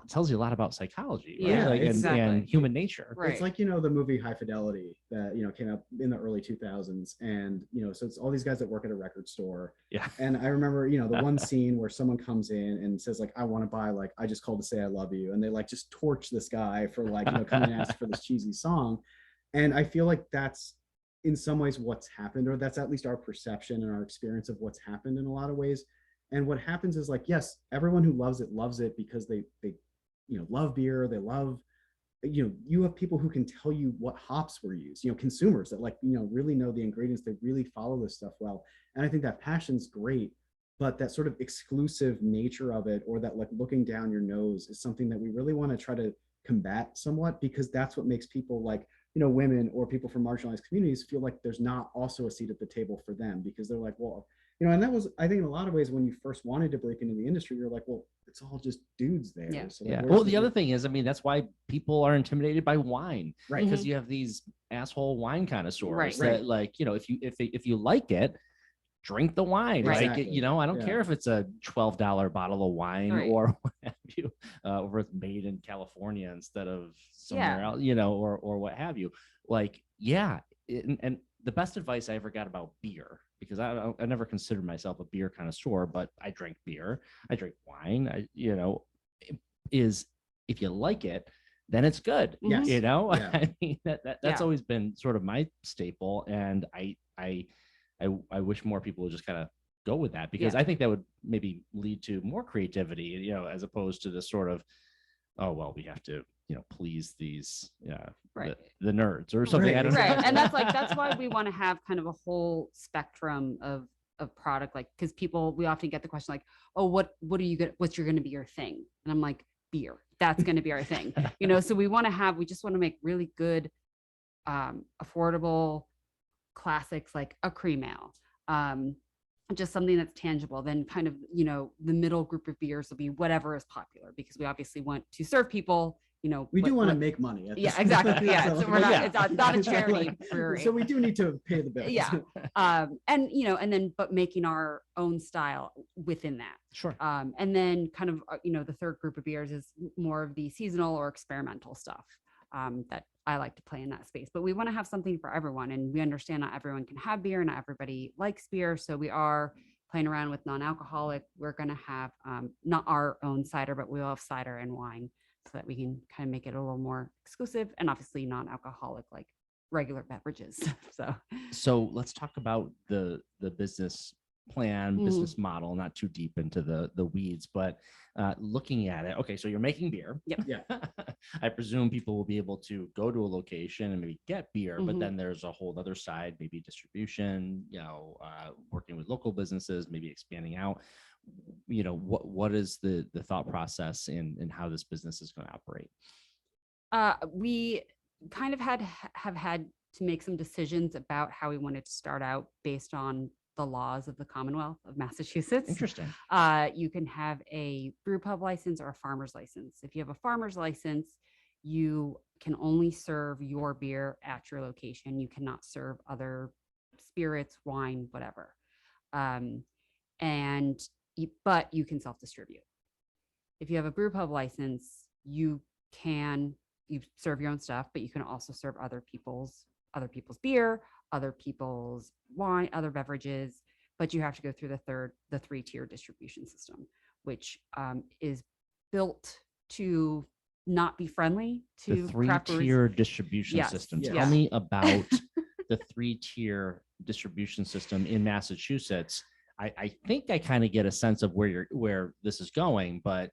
tells you a lot about psychology, right? And human nature. Right. It's like, the movie High Fidelity that, came out in the early 2000s. And, so it's all these guys that work at a record store. Yeah. And I remember, the one scene where someone comes in and says like, I want to buy, like, I Just Called to Say I Love You. And they like just torch this guy for like, coming and ask for this cheesy song. And I feel like that's in some ways what's happened, or that's at least our perception and our experience of what's happened in a lot of ways. And what happens is like, yes, everyone who loves it because they love beer. They love, you have people who can tell you what hops were used, consumers that like, really know the ingredients. They really follow this stuff well. And I think that passion's great, but that sort of exclusive nature of it, or that like looking down your nose, is something that we really want to try to combat somewhat, because that's what makes people like, women or people from marginalized communities feel like there's not also a seat at the table for them, because they're like, well, and that was, I think in a lot of ways, when you first wanted to break into the industry, you're like, well, it's all just dudes there. Yeah. So like, Well, the other thing is, that's why people are intimidated by wine, right? Because you have these asshole wine connoisseurs right. that like, if you like it, drink the wine. Right. Like, I don't care if it's a $12 bottle of wine or what have you, or it's made in California instead of somewhere else, or what have you. Like, and the best advice I ever got about beer, because I never considered myself a beer connoisseur, but I drink beer, I drink wine, is if you like it, then it's good. Yes. I mean, that's always been sort of my staple. And I wish more people would just kind of go with that, because I think that would maybe lead to more creativity, as opposed to this sort of, oh, well, we have to, please these, the nerds or something. Right. I don't know. Right. And that's why we want to have kind of a whole spectrum of a product, like, because we often get the question like, oh, what are you gonna, what's going to be your thing? And I'm like, beer. That's going to be our thing. So we just want to make really good, affordable classics, like a cream ale, just something that's tangible. Then kind of, the middle group of beers will be whatever is popular, because we obviously want to serve people, we do want to make money. Yeah, exactly. Yeah. So we're not, it's not a charity brewery. So we do need to pay the bills. Yeah. And then, but making our own style within that. Sure. And then kind of, the third group of beers is more of the seasonal or experimental stuff, that I like to play in that space. But we want to have something for everyone, and we understand not everyone can have beer, not everybody likes beer. So we are playing around with non-alcoholic. We're going to have, not our own cider, but we will have cider and wine, so that we can kind of make it a little more exclusive, and obviously non-alcoholic, like regular beverages. So let's talk about the business plan, business model, not too deep into the weeds, but looking at it. Okay, so you're making beer. Yep. Yeah. I presume people will be able to go to a location and maybe get beer, but then there's a whole other side, maybe distribution, working with local businesses, maybe expanding out. What is the thought process in how this business is going to operate? We kind of have had to make some decisions about how we wanted to start out based on the laws of the Commonwealth of Massachusetts. Interesting. You can have a brew pub license or a farmer's license. If you have a farmer's license, you can only serve your beer at your location. You cannot serve other spirits, wine, whatever. But you can self-distribute. If you have a brew pub license, you serve your own stuff, but you can also serve other people's beer, other people's wine, other beverages, but you have to go through the 3-tier distribution system, which is built to not be friendly to the 3-tier distribution system. Yes. Tell me about the 3-tier distribution system in Massachusetts. I think I kind of get a sense of where this is going, but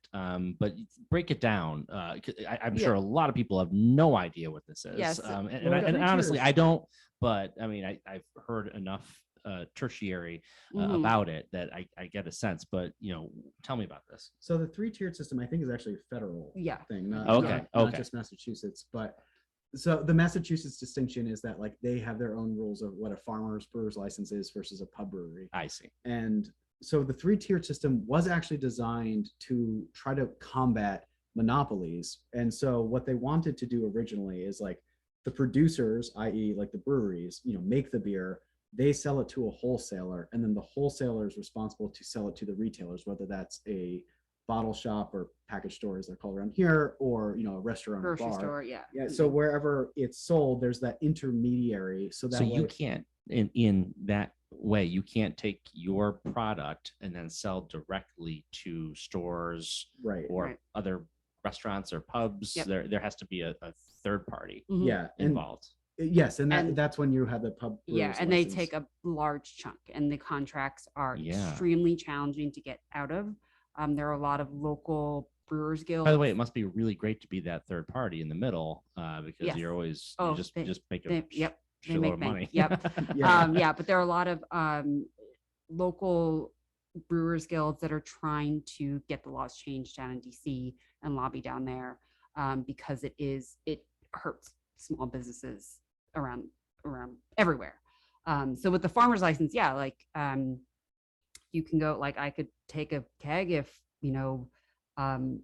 break it down. I'm sure a lot of people have no idea what this is. Yes. And honestly, I don't. But I mean, I've heard enough tertiary about it that I get a sense. But tell me about this. So the 3-tiered system, I think, is actually a federal thing, not just Massachusetts, but. So the Massachusetts distinction is that, like, they have their own rules of what a farmer's brewer's license is versus a pub brewery. I see. And so the 3-tiered system was actually designed to try to combat monopolies. And so what they wanted to do originally is, like, the producers, i.e. like the breweries, make the beer, they sell it to a wholesaler, and then the wholesaler is responsible to sell it to the retailers, whether that's a bottle shop or package store, as they're called around here, or a restaurant, grocery or bar. store. Yeah. So wherever it's sold, there's that intermediary. So you can't, in that way, you can't take your product and then sell directly to stores, or other restaurants or pubs. Yep. There has to be a third party involved. And, yes, and that's when you have the pub. And they take a large chunk, and the contracts are extremely challenging to get out of. There are a lot of local brewers guilds. By the way, it must be really great to be that third party in the middle, because you're always just make a shitload of money. Yep. But there are a lot of local brewers guilds that are trying to get the laws changed down in DC and lobby down there, because it hurts small businesses around everywhere. So with the farmer's license, you can go, like, I could take a keg if, I don't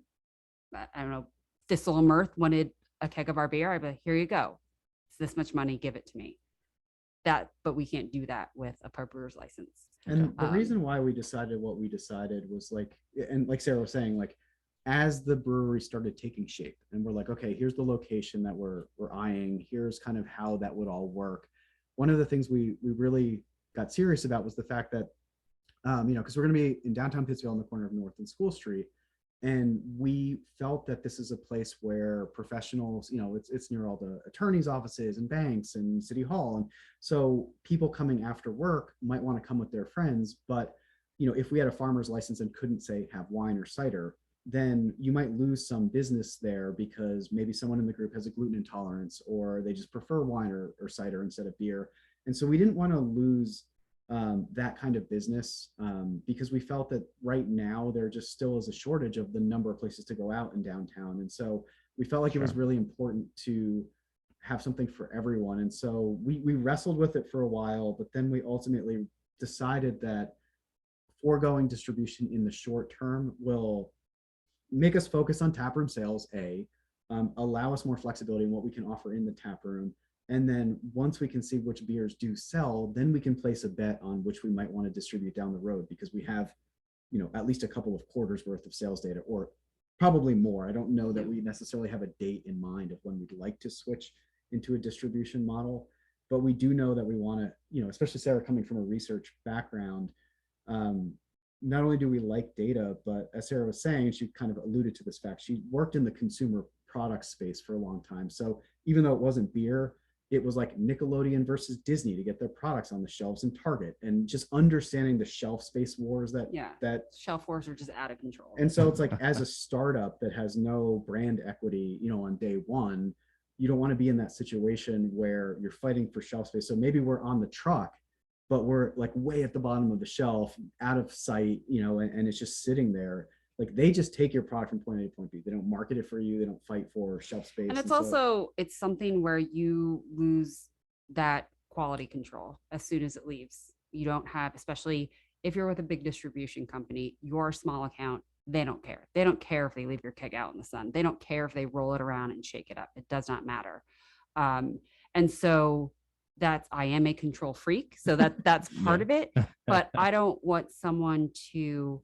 know, Thistle and Mirth wanted a keg of our beer. I'd be like, here you go. It's this much money, give it to me. But we can't do that with a pub brewer's license. And the reason why we decided what we decided was, like, and like Sarah was saying, like, as the brewery started taking shape, and we're like, okay, here's the location that we're eyeing. Here's kind of how that would all work. One of the things we really got serious about was the fact that, because we're going to be in downtown Pittsfield on the corner of North and School Street. And we felt that this is a place where professionals, it's near all the attorneys' offices and banks and City Hall. And so people coming after work might want to come with their friends. But, if we had a farmer's license and couldn't, say, have wine or cider, then you might lose some business there, because maybe someone in the group has a gluten intolerance, or they just prefer wine or cider instead of beer. And so we didn't want to lose that kind of business, because we felt that right now there just still is a shortage of the number of places to go out in downtown. And so we felt like it was really important to have something for everyone. And so we wrestled with it for a while, but then we ultimately decided that foregoing distribution in the short term will make us focus on taproom sales, allow us more flexibility in what we can offer in the taproom. And then once we can see which beers do sell, then we can place a bet on which we might want to distribute down the road, because we have, at least a couple of quarters worth of sales data, or probably more. I don't know that we necessarily have a date in mind of when we'd like to switch into a distribution model, but we do know that we want to, especially Sarah coming from a research background, not only do we like data, but as Sarah was saying, she kind of alluded to this fact, she worked in the consumer product space for a long time. So even though it wasn't beer, it was like Nickelodeon versus Disney to get their products on the shelves in Target, and just understanding the shelf space wars that shelf wars are just out of control. And so it's like, as a startup that has no brand equity, on day one, you don't want to be in that situation where you're fighting for shelf space. So maybe we're on the truck, but we're like way at the bottom of the shelf, out of sight, and it's just sitting there. Like, they just take your product from point A to point B. They don't market it for you. They don't fight for shelf space. And it's also, it's something where you lose that quality control as soon as it leaves. You don't have, especially if you're with a big distribution company, your small account, they don't care. They don't care if they leave your keg out in the sun. They don't care if they roll it around and shake it up. It does not matter. And so I am a control freak. So that's part of it. But I don't want someone to,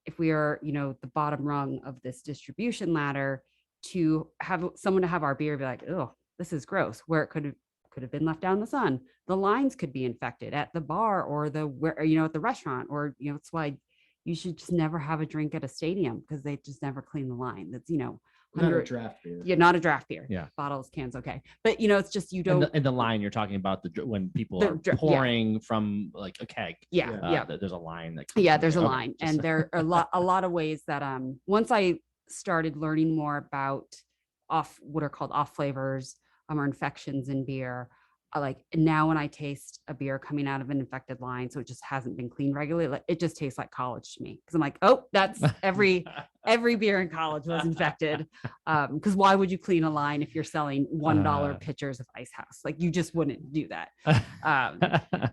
if we are, the bottom rung of this distribution ladder, to have someone to have our beer be like, oh, this is gross, where it could have been left out in the sun. The lines could be infected at the bar or at the restaurant, or, it's why you should just never have a drink at a stadium, because they just never clean the line. That's, not a draft beer. Yeah, not a draft beer. Yeah. Bottles, cans, okay. But, it's just, you don't. In the line, you're talking about when people are pouring from like a keg. Yeah. There's a line that. There's a line. And there are a lot of ways that, once I started learning more about what are called off flavors, or infections in beer, now when I taste a beer coming out of an infected line, so it just hasn't been cleaned regularly, it just tastes like college to me. Cause I'm like, oh, that's every beer in college was infected. Cause why would you clean a line if you're selling $1 pitchers of Ice House? Like, you just wouldn't do that.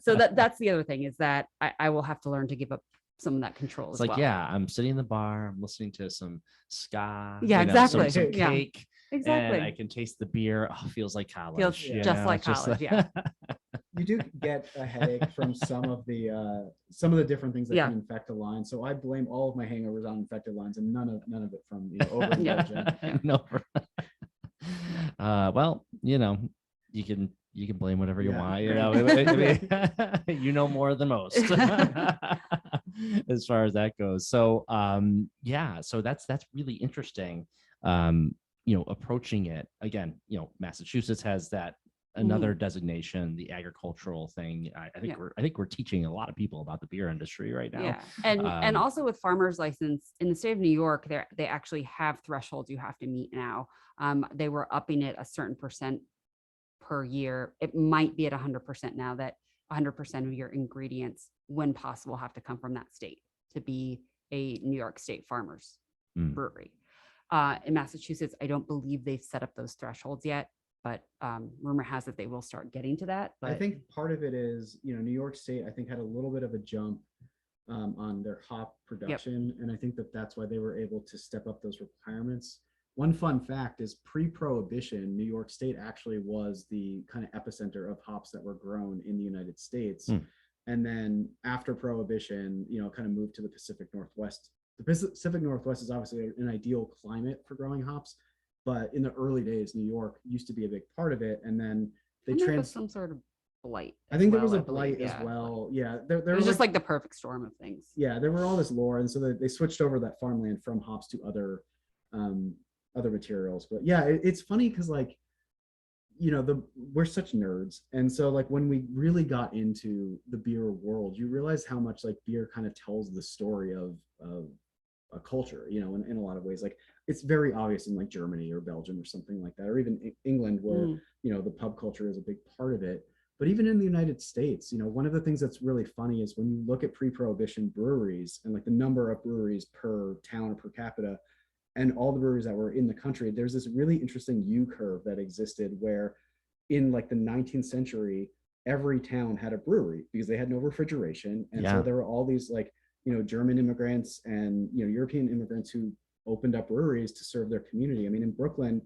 So that's the other thing, is that I will have to learn to give up some of that control. It's like, I'm sitting in the bar, I'm listening to some ska. Exactly. Some cake. Exactly. And I can taste the beer. Oh, feels like college. Feels just like college. Yeah. You do get a headache from some of the different things that can infect a line. So I blame all of my hangovers on infected lines, and none of it from overindulgence. No. Well, you can blame whatever you want. You know more than most as far as that goes. So so that's really interesting. Approaching it again, Massachusetts has that another designation, the agricultural thing. I think we're teaching a lot of people about the beer industry right now. Yeah. And also with farmers license in the state of New York, they actually have thresholds you have to meet now. They were upping it a certain percent per year. It might be at 100% now, that 100% of your ingredients, when possible, have to come from that state to be a New York State farmers brewery. In Massachusetts, I don't believe they've set up those thresholds yet, but rumor has it they will start getting to that. But I think part of it is, New York State, I think, had a little bit of a jump on their hop production. And I think that's why they were able to step up those requirements. One fun fact is, pre-prohibition, New York State actually was the kind of epicenter of hops that were grown in the United States. And then after prohibition, kind of moved to the Pacific Northwest. The Pacific Northwest is obviously an ideal climate for growing hops, but in the early days, New York used to be a big part of it. And then they some sort of blight. I think there was a blight as well. Yeah. There was just like the perfect storm of things. Yeah. There were all this lore. And so they switched over that farmland from hops to other materials. But yeah, it's funny because we're such nerds. And so when we really got into the beer world, you realize how much beer kind of tells the story of a culture, in a lot of ways. It's very obvious in Germany or Belgium or something like that, or even England, where, the pub culture is a big part of it. But even in the United States, one of the things that's really funny is when you look at pre-prohibition breweries and like the number of breweries per town or per capita, and all the breweries that were in the country, there's this really interesting U curve that existed where in like the 19th century, every town had a brewery because they had no refrigeration. And so there were all these like, German immigrants and, European immigrants who opened up breweries to serve their community. I mean, in Brooklyn,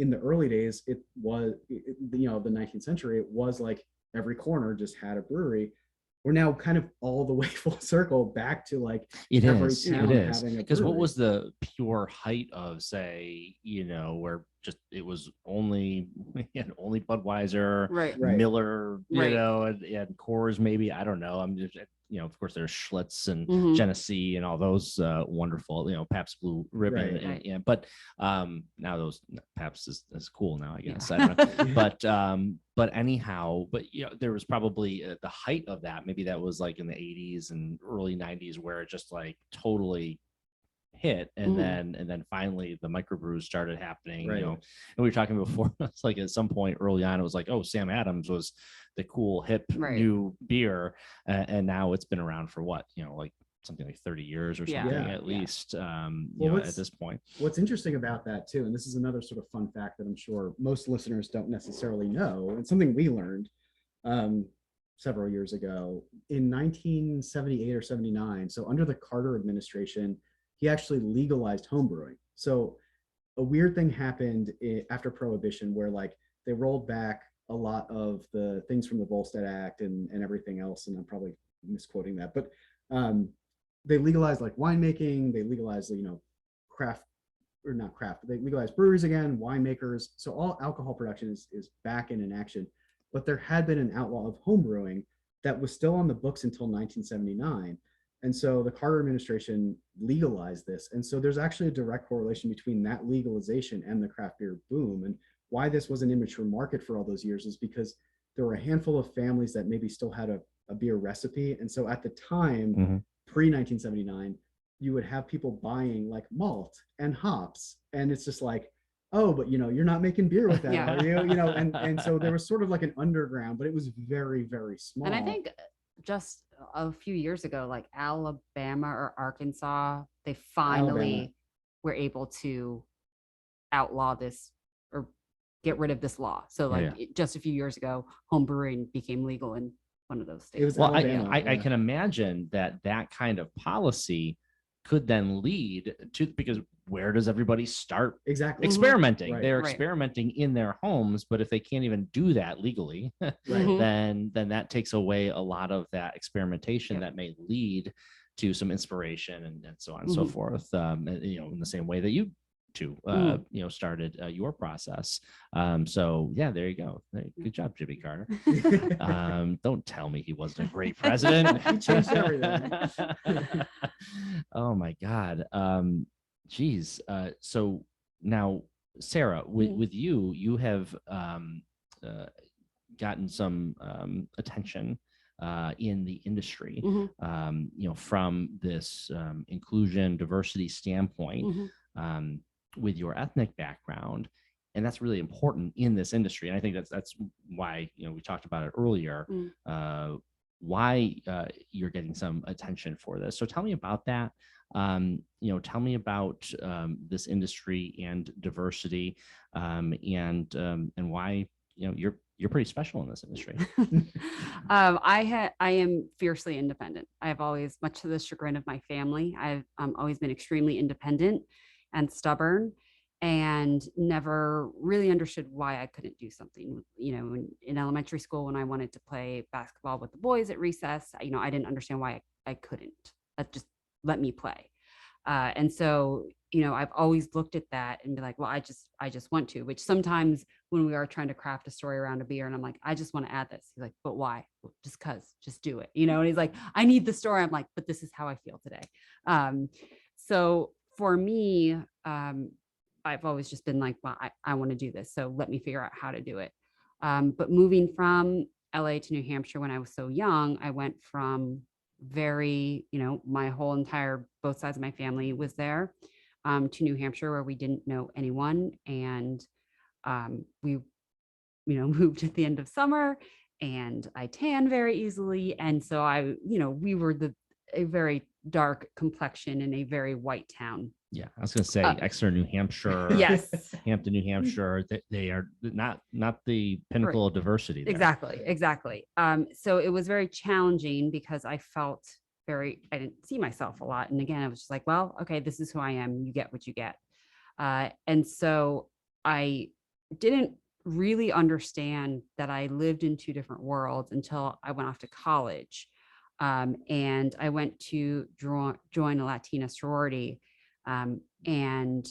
in the early days, it was, the 19th century, it was like every corner just had a brewery. We're now kind of all the way full circle back to like every town having a because what brewery. was the pure height of, say, where just it was only only Budweiser, Right. Miller, Right. and Coors, maybe, I don't know. I'm just, of course there's Schlitz and Mhm. Genesee and all those wonderful, Pabst Blue Ribbon, Right. and but now those Pabst is cool now, I guess. I don't know. But anyhow, there was probably the height of that. Maybe that was like in the 80s and early 90s where it just like totally hit, and then finally the microbrews started happening. Right. And we were talking before, it's like at some point early on it was like, oh, Sam Adams was the cool hip new beer, and now it's been around for what, like something like 30 years or something at least, at this point. What's interesting about that too, and this is another sort of fun fact that I'm sure most listeners don't necessarily know, and something we learned several years ago in 1978 or 79. So under the Carter administration, he actually legalized homebrewing. So a weird thing happened after Prohibition where like they rolled back a lot of the things from the Volstead Act and everything else. And I'm probably misquoting that, but they legalized like winemaking, they legalized, craft, or not craft, but they legalized breweries again, winemakers. So all alcohol production is back in action. But there had been an outlaw of homebrewing that was still on the books until 1979. And so the Carter administration legalized this. And so there's actually a direct correlation between that legalization and the craft beer boom. And why this was an immature market for all those years is because there were a handful of families that maybe still had a beer recipe. And so at the time, pre-1979, you would have people buying like malt and hops. And it's just like, oh, but you're not making beer with that, are you? And so there was sort of like an underground, but it was very, very small. And I think just a few years ago, like Alabama or Arkansas, they finally were able to outlaw this or get rid of this law. So like just a few years ago, home brewing became legal in one of those states. Well, I can imagine that kind of policy could then lead to, because where does everybody start experimenting? They're experimenting in their homes, but if they can't even do that legally, then that takes away a lot of that experimentation that may lead to some inspiration and so on and so forth. In the same way that you two started your process. So yeah, there you go. Good job, Jimmy Carter. Don't tell me he wasn't a great president. He changed everything. Oh my God. Geez. So now, Sarah, with you have gotten some attention in the industry, from this inclusion, diversity standpoint, with your ethnic background. And that's really important in this industry. And I think that's why, we talked about it earlier, why you're getting some attention for this. So tell me about that. Tell me about this industry and diversity, and why you're pretty special in this industry. I am fiercely independent. I've always, much to the chagrin of my family, I've always been extremely independent and stubborn, and never really understood why I couldn't do something. In elementary school, when I wanted to play basketball with the boys at recess, I didn't understand why I couldn't. Just let me play. And so, I've always looked at that and be like, well, I just want to, which sometimes when we are trying to craft a story around a beer and I'm like, I just want to add this. He's like, but why? Well, just do it. And he's like, I need the story. I'm like, but this is how I feel today. So for me, I've always just been like, well, I want to do this. So let me figure out how to do it. But moving from LA to New Hampshire when I was so young, I went from my whole entire, both sides of my family was there, to New Hampshire where we didn't know anyone. And we, moved at the end of summer and I tan very easily. And so we were a very dark complexion in a very white town. Yeah, I was going to say Exeter, New Hampshire. Yes. Hampton, New Hampshire. They are not the pinnacle of diversity there. Exactly. So it was very challenging because I didn't see myself a lot. And again, I was just like, well, okay, this is who I am. You get what you get. And so I didn't really understand that I lived in two different worlds until I went off to college. And I went to join a Latina sorority. And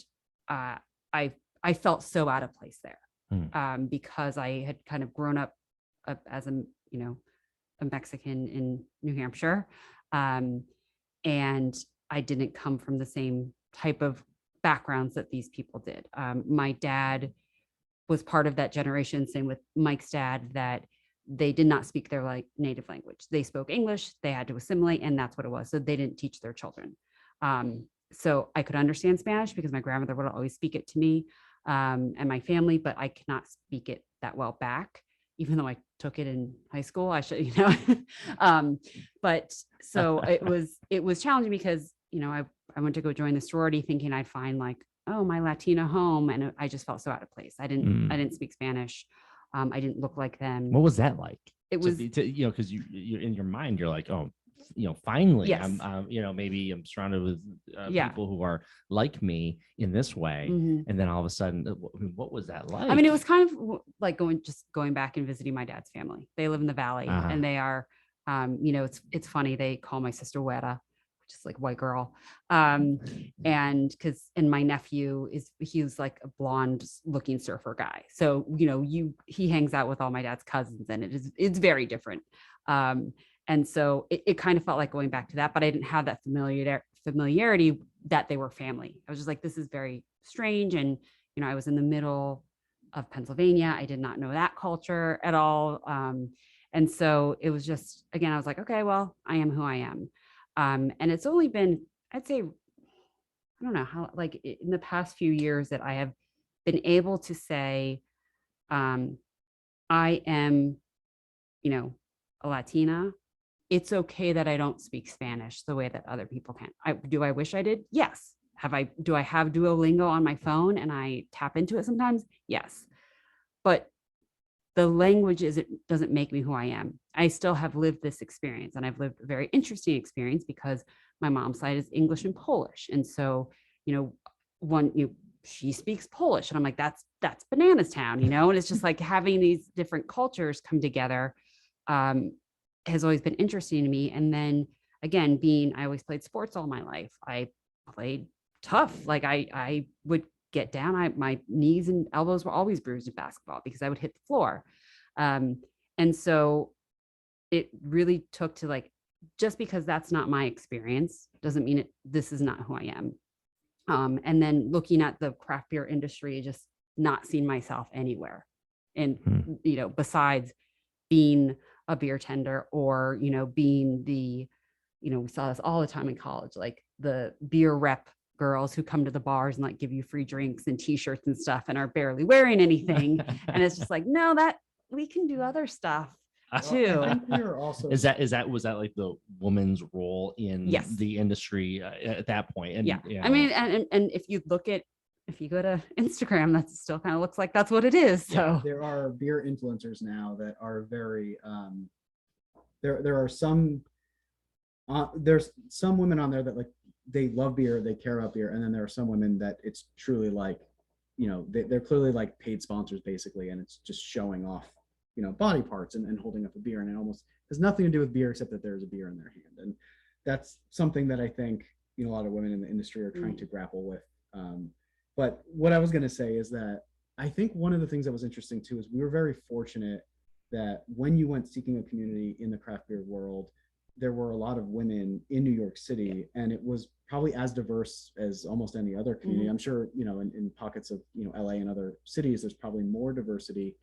I felt so out of place there, because I had kind of grown up as a Mexican in New Hampshire. And I didn't come from the same type of backgrounds that these people did. My dad was part of that generation, same with Mike's dad, that they did not speak their native language. They spoke English, they had to assimilate, and that's what it was. So they didn't teach their children. So I could understand Spanish because my grandmother would always speak it to me, and my family, but I cannot speak it that well back, even though I took it in high school. I should, but so it was challenging because, I went to go join the sorority thinking I'd find my Latina home. And I just felt so out of place. I didn't speak Spanish. I didn't look like them. What was that like? It was, because you're in your mind, you're like, oh, finally, yes. I'm, maybe I'm surrounded with people who are like me in this way. Mhm. And then all of a sudden, what was that like? I mean, it was kind of like going back and visiting my dad's family. They live in the Valley, and they are, it's funny. They call my sister Weta, which is like white girl. And my nephew he's like a blonde looking surfer guy. So, he hangs out with all my dad's cousins, and it's very different. And so it kind of felt like going back to that, but I didn't have that familiarity that they were family. I was just like, this is very strange. And, I was in the middle of Pennsylvania. I did not know that culture at all. And so it was just, again, I was like, okay, well, I am who I am. And it's only been, I'd say, I don't know how, in the past few years that I have been able to say, I am, a Latina. It's okay that I don't speak Spanish the way that other people can. Do I wish I did? Yes. Do I have Duolingo on my phone and I tap into it sometimes? Yes. But the language doesn't make me who I am. I still have lived this experience, and I've lived a very interesting experience because my mom's side is English and Polish. And so, she speaks Polish, and I'm like, that's bananas town, and it's just like having these different cultures come together, has always been interesting to me. And then again, I always played sports all my life. I played tough. Like I would get down. My knees and elbows were always bruised in basketball because I would hit the floor. And so it really took to just because that's not my experience doesn't mean this is not who I am. And then looking at the craft beer industry, just not seeing myself anywhere. And, besides being a beer tender or, being we saw this all the time in college, like the beer rep girls who come to the bars and give you free drinks and t-shirts and stuff and are barely wearing anything. And it's just like, no, that we can do other stuff too. I think we were also was that like the woman's role in the industry at that point? And I mean, and if you go to Instagram, that still kind of looks like that's what it is. So there are beer influencers now that are very there are some there's some women on there that they love beer, they care about beer, and then there are some women that it's truly they're clearly paid sponsors basically, and it's just showing off body parts and holding up a beer, and it almost has nothing to do with beer except that there's a beer in their hand. And that's something that I think a lot of women in the industry are trying to grapple with. But what I was going to say is that I think one of the things that was interesting too is we were very fortunate that when you went seeking a community in the craft beer world, there were a lot of women in New York City, and it was probably as diverse as almost any other community. I'm sure, in pockets of, LA and other cities, there's probably more diversity,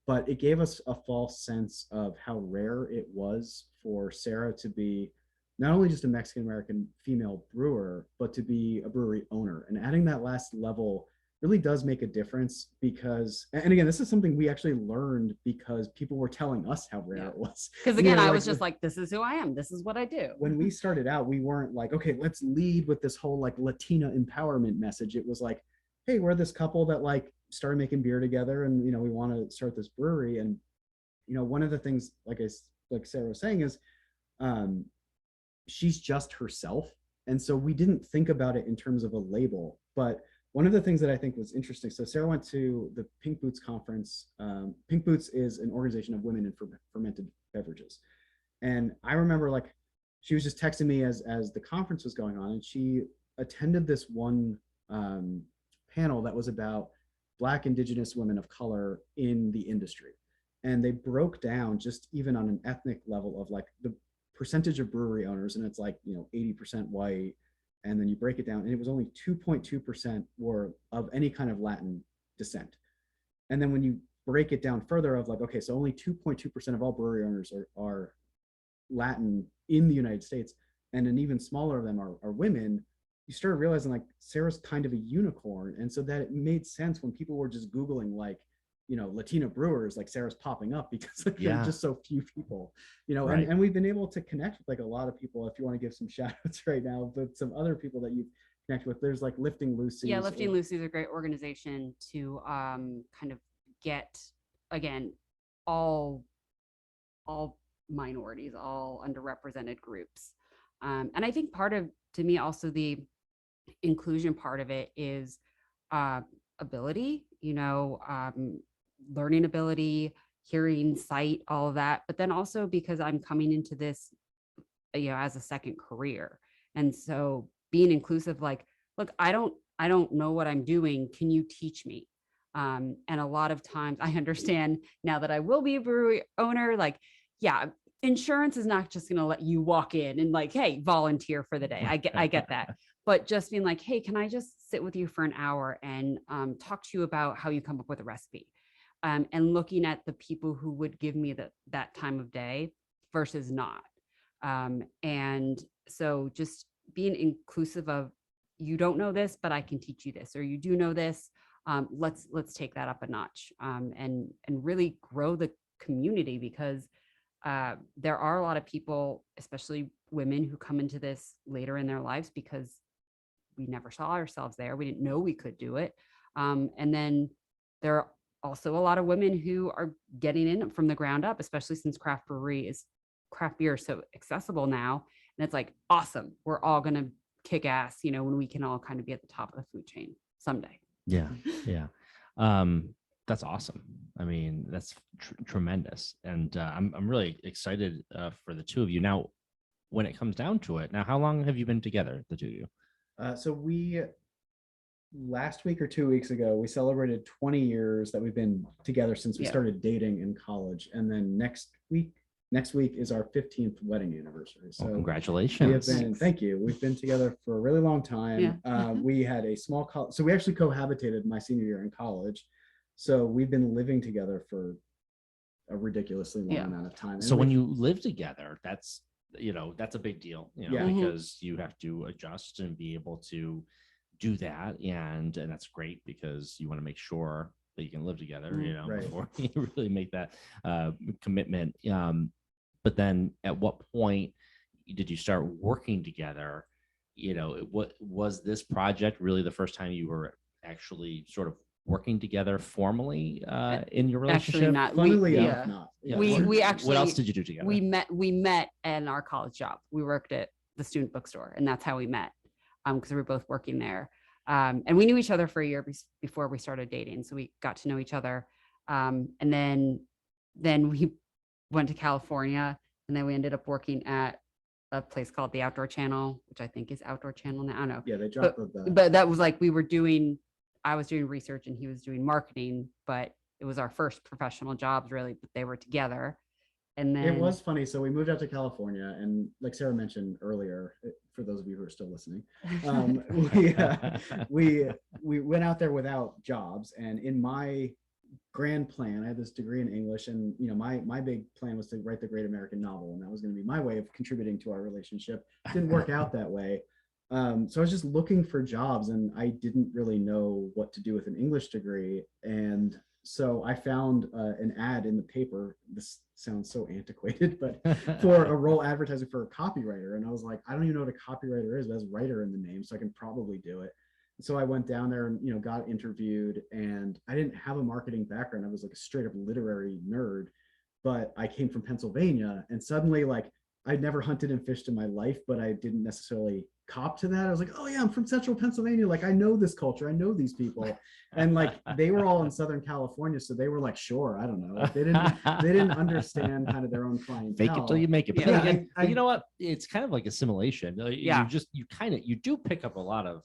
but it gave us a false sense of how rare it was for Sarah to be not only just a Mexican-American female brewer, but to be a brewery owner. And adding that last level really does make a difference because, and again, this is something we actually learned because people were telling us how rare it was. Because again, I was just like, this is who I am. This is what I do. When we started out, we weren't like, okay, let's lead with this whole like Latina empowerment message. It was like, hey, we're this couple that like started making beer together, and we want to start this brewery. And one of the things, like Sarah was saying, is she's just herself, and so we didn't think about it in terms of a label. But one of the things that I think was interesting, so Sarah went to the Pink Boots conference. Pink Boots is an organization of women in fermented beverages. And I remember like she was just texting me as the conference was going on, and she attended this one panel that was about Black, Indigenous women of color in the industry. And they broke down just even on an ethnic level of like the percentage of brewery owners, and it's like 80% white, and then you break it down, and it was only 2.2% were of any kind of Latin descent. And then when you break it down further of like, okay, so only 2.2% of all brewery owners are Latin in the United States, and an even smaller of them are women, you started realizing like Sarah's kind of a unicorn. And so that it made sense when people were just Googling like, Latina brewers, like Sarah's popping up because like, there are just so few people, right. and we've been able to connect with like a lot of people. If you want to give some shout outs right now, but some other people that you connect with, there's like Lifting Lucy's. Yeah, Lifting Lucy's a great organization to kind of get, again, all minorities, all underrepresented groups. And I think to me, also the inclusion part of it is ability, learning ability, hearing, sight, all of that. But then also because I'm coming into this, as a second career. And so being inclusive, like, look, I don't know what I'm doing. Can you teach me? And a lot of times I understand now that I will be a brewery owner, like, yeah, insurance is not just going to let you walk in and like, hey, volunteer for the day. I get that. But just being like, hey, can I just sit with you for an hour and talk to you about how you come up with a recipe? And looking at the people who would give me that time of day versus not. And so just being inclusive of, you don't know this, but I can teach you this, or you do know this. Let's take that up a notch and really grow the community, because there are a lot of people, especially women, who come into this later in their lives because we never saw ourselves there. We didn't know we could do it. And then there are also a lot of women who are getting in from the ground up, especially since craft beer is so accessible now. And it's like, awesome. We're all going to kick ass, when we can all kind of be at the top of the food chain someday. Yeah. Yeah. That's awesome. I mean, that's tremendous. And I'm really excited for the two of you. Now, when it comes down to it, how long have you been together, the two of you? So we, last week or 2 weeks ago, we celebrated 20 years that we've been together since we started dating in college. And then next week is our 15th wedding anniversary. So congratulations. Thank you. We've been together for a really long time. Yeah. We had a small college, so we actually cohabitated my senior year in college. So we've been living together for a ridiculously long amount of time. So when you live together, that's a big deal, because you have to adjust and be able to do that. And that's great because you want to make sure that you can live together, right, before you really make that commitment. But then at what point did you start working together? What was this project really the first time you were actually sort of working together formally in your relationship? Actually not. Funnily enough, not. Yeah. We actually, what else did you do together? We met in our college job. We worked at the student bookstore, and that's how we met, because we were both working there. And we knew each other for a year before we started dating. So we got to know each other. And then we went to California, and then we ended up working at a place called the Outdoor Channel, which I think is Outdoor Channel now. I don't know. Yeah, they dropped but that was like, I was doing research and he was doing marketing, but it was our first professional jobs really, but they were together. And then it was funny. So we moved out to California, and like Sarah mentioned earlier, for those of you who are still listening, we went out there without jobs. And in my grand plan, I had this degree in English, and my big plan was to write the great American novel, and that was going to be my way of contributing to our relationship. It didn't work out that way. So I was just looking for jobs, and I didn't really know what to do with an English degree. And so I found an ad in the paper. This sounds so antiquated, but for a role advertising for a copywriter. And I was like, I don't even know what a copywriter is, but it has writer in the name, so I can probably do it. So I went down there and got interviewed, and I didn't have a marketing background. I was like a straight up literary nerd, but I came from Pennsylvania, and suddenly like I'd never hunted and fished in my life, but I didn't necessarily cop to that. I was like, oh yeah, I'm from Central Pennsylvania. Like I know this culture, I know these people, and like they were all in Southern California, so they were like, sure, I don't know. Like, they didn't understand kind of their own clientele. Fake it till you make it. But Yeah. then again, you know what? It's kind of like assimilation. Yeah. You do pick up a lot of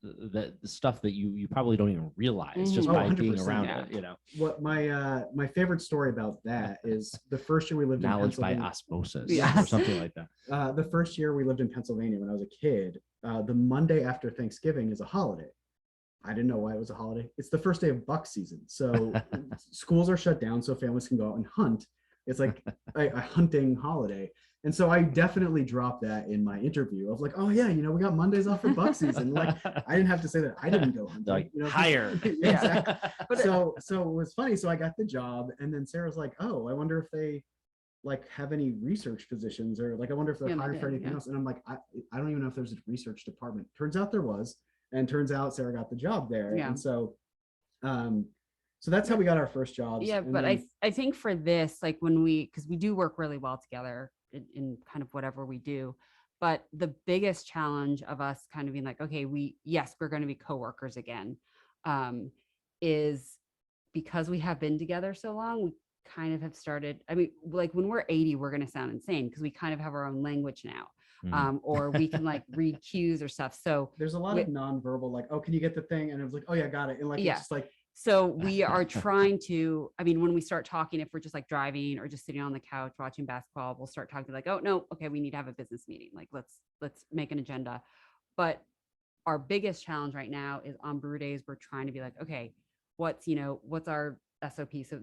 the stuff that you probably don't even realize just Mhm. by Oh, being 100%, around yeah. it. What my favorite story about that is the first year we lived in Knowledge by Pennsylvania. osmosis Yes. or something like that. The first year we lived in Pennsylvania when I was a kid, the Monday after Thanksgiving is a holiday. I didn't know why it was a holiday. It's the first day of buck season. So schools are shut down so families can go out and hunt. It's like a hunting holiday. And so I definitely dropped that in my interview of like, oh yeah, we got Mondays off for buck season. Like I didn't have to say that I didn't go hunting. Like hired. Yeah, exactly. So it was funny. So I got the job, and then Sarah's like, oh, I wonder if they like have any research positions, or like I wonder if they're Yeah, they hiring for did, anything yeah. else. And I'm like, I don't even know if there's a research department. Turns out there was, and turns out Sarah got the job there. Yeah. And so so that's how we got our first jobs. Yeah, And but then- I think for this, like because we do work really well together in kind of whatever we do, but the biggest challenge of us kind of being like, okay, we're going to be coworkers again, is because we have been together so long, we kind of have started. I mean, like when we're 80, we're going to sound insane because we kind of have our own language now. Or we can like read cues or stuff. So there's a lot of nonverbal, like, oh, can you get the thing? And it was like, oh yeah, got it. And like, Yeah. it's just like, so we are trying to, I mean, when we start talking, if we're just like driving or just sitting on the couch watching basketball, we'll start talking like, oh no, okay, we need to have a business meeting. Like let's make an agenda. But our biggest challenge right now is on brew days, we're trying to be like, okay, what's our SOP? So,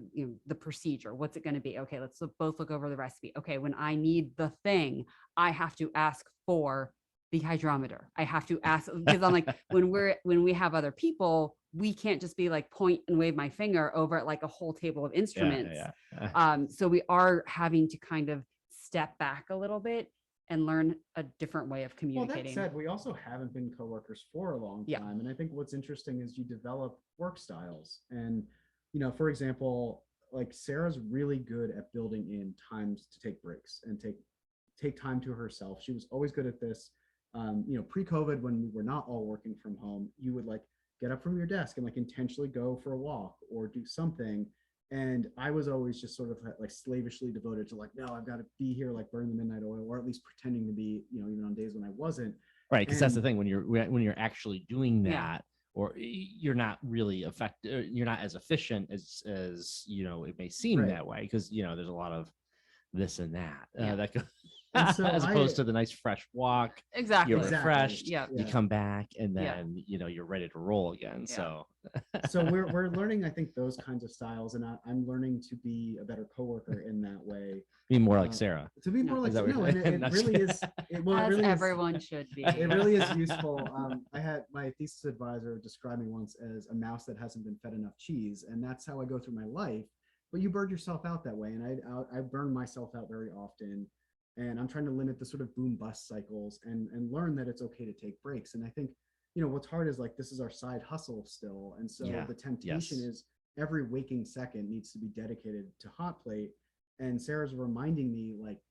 the procedure, what's it going to be? Okay, let's both look over the recipe. Okay, when I need the thing, I have to ask for the hydrometer. I have to ask, because I'm like, when we have other people, we can't just be like point and wave my finger over at like a whole table of instruments. Yeah. So we are having to kind of step back a little bit and learn a different way of well, communicating. that said, we also haven't been coworkers for a long Yeah. time. And I think what's interesting is you develop work styles. And, for example, like Sarah's really good at building in times to take breaks and take time to herself. She was always good at this. Pre-COVID, when we were not all working from home, you would like get up from your desk and like intentionally go for a walk or do something. And I was always just sort of like slavishly devoted to like, no, I've got to be here, like burn the midnight oil, or at least pretending to be, even on days when I wasn't. Right, because that's the And- thing when you're actually doing that, Yeah. or you're not really effective, you're not as efficient as it may seem Right. that way, because there's a lot of this and that Yeah. that goes And so as opposed to the nice fresh walk. Exactly. You're Exactly. refreshed. Yeah. You Yeah. come back, and Yeah. then you're ready to roll again. Yeah. So So we're learning, I think, those kinds of styles, and I'm learning to be a better coworker in that way. be more like Uh, Sarah. To be No. more like Is that what no, you're and it saying? really is. It As really is. everyone should be. It really is useful. I had my thesis advisor describe me once as a mouse that hasn't been fed enough cheese, and that's how I go through my life. But you burn yourself out that way, and I burn myself out very often. And I'm trying to limit the sort of boom bust cycles and learn that it's okay to take breaks. And I think, what's hard is like this is our side hustle still, and so Yeah. the temptation Yes. is every waking second needs to be dedicated to hot plate. And Sarah's reminding me like,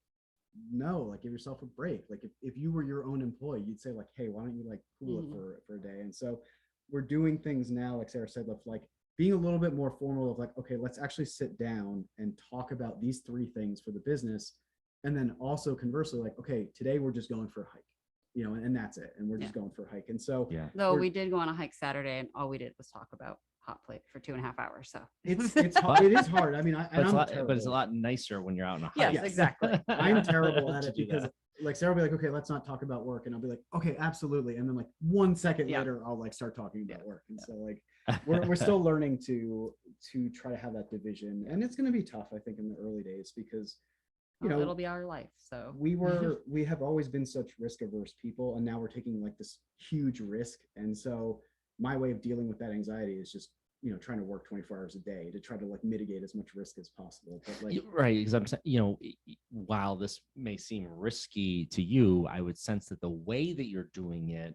no, like give yourself a break. Like if you were your own employee, you'd say like, hey, why don't you like cool Mhm. it for a day? And so we're doing things now, like Sarah said, of like being a little bit more formal of like, okay, let's actually sit down and talk about these three things for the business. And then also conversely, like, okay, today we're just going for a hike, and that's it. And we're just going for a hike. And so Yeah. Though we're- we did go on a hike Saturday and all we did was talk about hot plate for 2.5 hours. So it's hard. It is hard. I mean, But it's, I'm a lot nicer when you're out on a Yes, hike. exactly. I'm terrible at To it do because that. like Sarah will be like, okay, let's not talk about work. And I'll be like, okay, absolutely. And then like 1 second Yeah. later, I'll like start talking about work. And Yeah. so like we're still learning to try to have that division. And it's going to be tough, I think, in the early days because you know, it'll be our life. So we have always been such risk averse people, and now we're taking like this huge risk. And so my way of dealing with that anxiety is just, you know, trying to work 24 hours a day to try to like mitigate as much risk as possible. But like, Right, because I'm saying, you know, while this may seem risky to you, I would sense that the way that you're doing it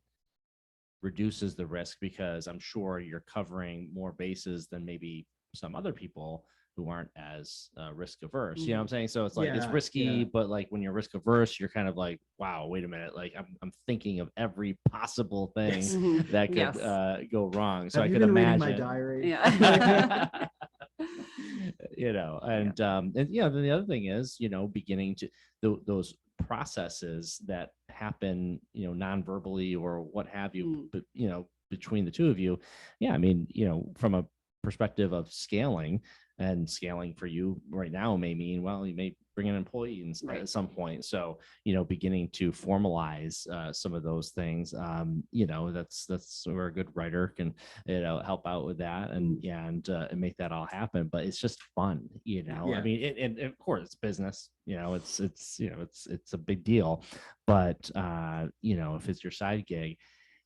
reduces the risk, because I'm sure you're covering more bases than maybe some other people who aren't as risk averse. You know what I'm saying? So it's like it's risky, but like when you're risk averse, you're kind of like, wow, wait a minute, like I'm thinking of every possible thing that could go wrong. So have I you could been imagine reading my diary? Yeah. you know, and yeah, then the other thing is, you know, beginning to those processes that happen, you know, non-verbally or what have you, but you know, between the two of you. Yeah, I mean, you know, from a perspective of scaling, and scaling for you right now may mean, well, you may bring an employee at some point. So, you know, beginning to formalize some of those things, you know, that's where a good writer can, you know, help out with that and make that all happen. But it's just fun, you know. I mean, and of course it's business, you know, it's you know, it's a big deal. But you know, if it's your side gig,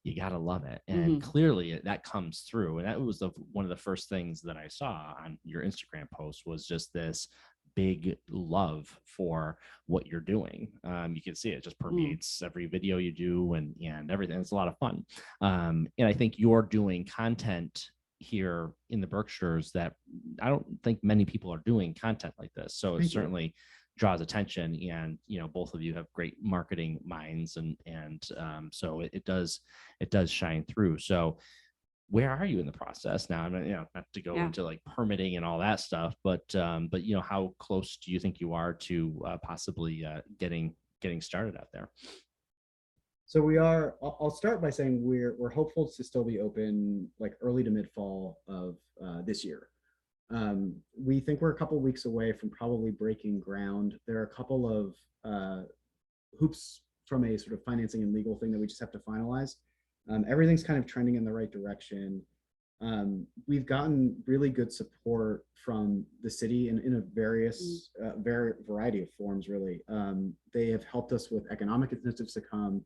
you gotta love it, and clearly that comes through. And that was one of the first things that I saw on your Instagram post, was just this big love for what you're doing. You can see it just permeates every video you do, and everything. It's a lot of fun, and I think you're doing content here in the Berkshires that I don't think many people are doing content like this. So it certainly draws attention, and you know, both of you have great marketing minds, and so it does shine through. So where are you in the process now? I mean, you know, not to go into like permitting and all that stuff, but you know, how close do you think you are to possibly getting started out there? So we are. I'll start by saying we're hopeful to still be open like early to mid fall of this year. We think we're a couple weeks away from probably breaking ground. There are a couple of hoops from a sort of financing and legal thing that we just have to finalize. Everything's kind of trending in the right direction. We've gotten really good support from the city in a various variety of forms, really. They have helped us with economic incentives to come.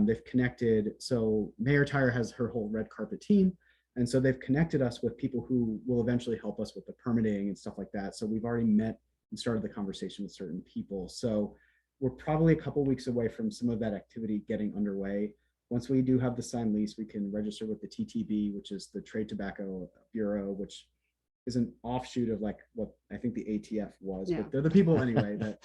They've connected. So Mayor Tyre has her whole red carpet team. And so they've connected us with people who will eventually help us with the permitting and stuff like that. So we've already met and started the conversation with certain people. So we're probably a couple weeks away from some of that activity getting underway. Once we do have the signed lease, we can register with the TTB, which is the Trade Tobacco Bureau, which is an offshoot of like what I think the ATF was, but they're the people anyway that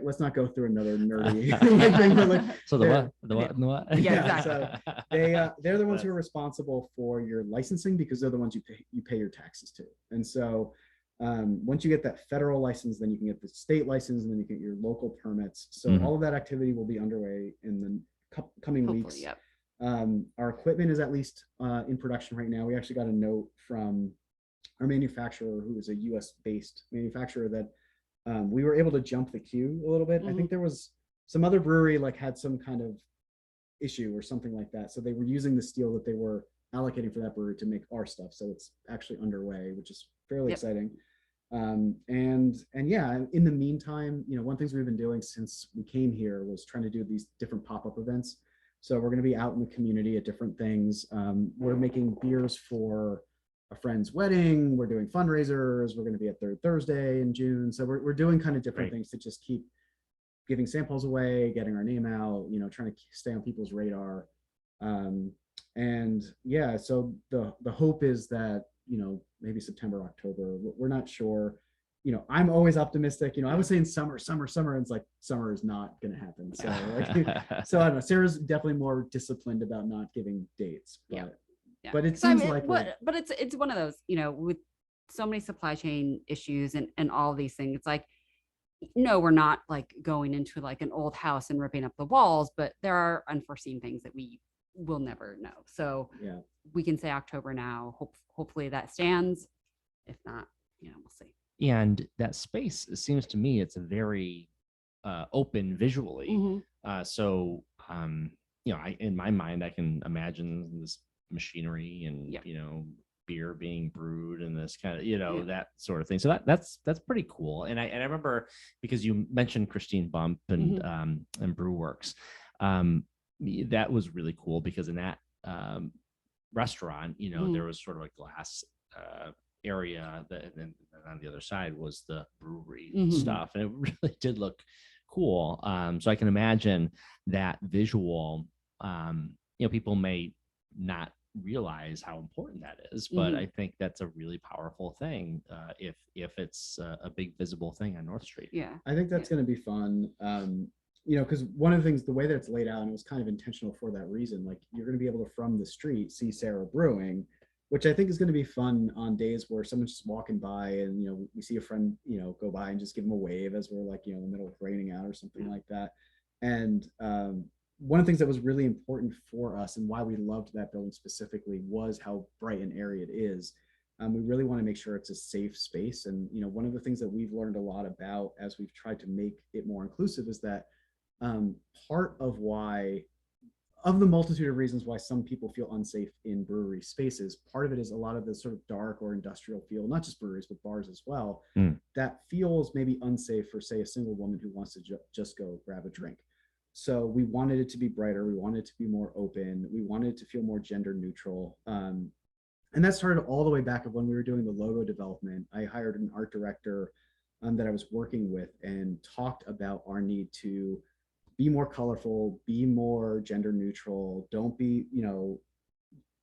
let's not go through another nerdy thing. But like, so the what? Yeah, exactly. So they're the ones who are responsible for your licensing, because they're the ones you pay your taxes to. And so once you get that federal license, then you can get the state license, and then you get your local permits. So all of that activity will be underway in the coming weeks. Our equipment is at least in production right now. We actually got a note from our manufacturer, who is a US based manufacturer, that we were able to jump the queue a little bit. I think there was some other brewery like had some kind of issue or something like that. So they were using the steel that they were allocating for that brewery to make our stuff. So it's actually underway, which is fairly exciting. And yeah, in the meantime, you know, one of the things we've been doing since we came here was trying to do these different pop-up events. So we're going to be out in the community at different things. We're making beers for a friend's wedding. We're doing fundraisers. We're going to be at Third Thursday in June. So we're doing kind of different things to just keep giving samples away, getting our name out, you know, trying to stay on people's radar. And yeah, so the hope is that, you know, maybe September, October, we're not sure. You know, I'm always optimistic. You know, I was saying summer, and it's like summer is not going to happen. So, like, so I don't know. Sarah's definitely more disciplined about not giving dates, but but it seems like. But it's one of those, you know, with so many supply chain issues and all these things. It's like, no, we're not like going into like an old house and ripping up the walls, but there are unforeseen things that we will never know. So we can say October now. Hopefully that stands. If not, you know, we'll see. And that space, it seems to me, it's a very open visually. So, you know, in my mind, I can imagine this machinery and, you know, beer being brewed and this kind of, you know, that sort of thing. So that's pretty cool. And I remember, because you mentioned Christine Bump and Brewworks, that was really cool, because in that restaurant, you know, there was sort of a glass area that, and then on the other side was the brewery stuff, and it really did look cool. So I can imagine that visual. You know, people may not realize how important that is, but I think that's a really powerful thing if it's a big visible thing on North Street. Yeah, I think that's going to be fun. You know, because one of the things, the way that it's laid out, and it was kind of intentional for that reason, like you're going to be able to, from the street, see Sarah Brewing, which I think is going to be fun on days where someone's just walking by and, you know, we see a friend, you know, go by and just give them a wave as we're like, you know, in the middle of raining out or something like that. And one of the things that was really important for us and why we loved that building specifically was how bright and airy it is. We really want to make sure it's a safe space. And, you know, one of the things that we've learned a lot about as we've tried to make it more inclusive is that part of why, of the multitude of reasons why some people feel unsafe in brewery spaces, part of it is a lot of the sort of dark or industrial feel, not just breweries, but bars as well, that feels maybe unsafe for, say, a single woman who wants to just go grab a drink. So we wanted it to be brighter. We wanted it to be more open. We wanted it to feel more gender neutral. And that started all the way back of when we were doing the logo development. I hired an art director that I was working with and talked about our need to be more colorful, be more gender neutral, don't be, you know,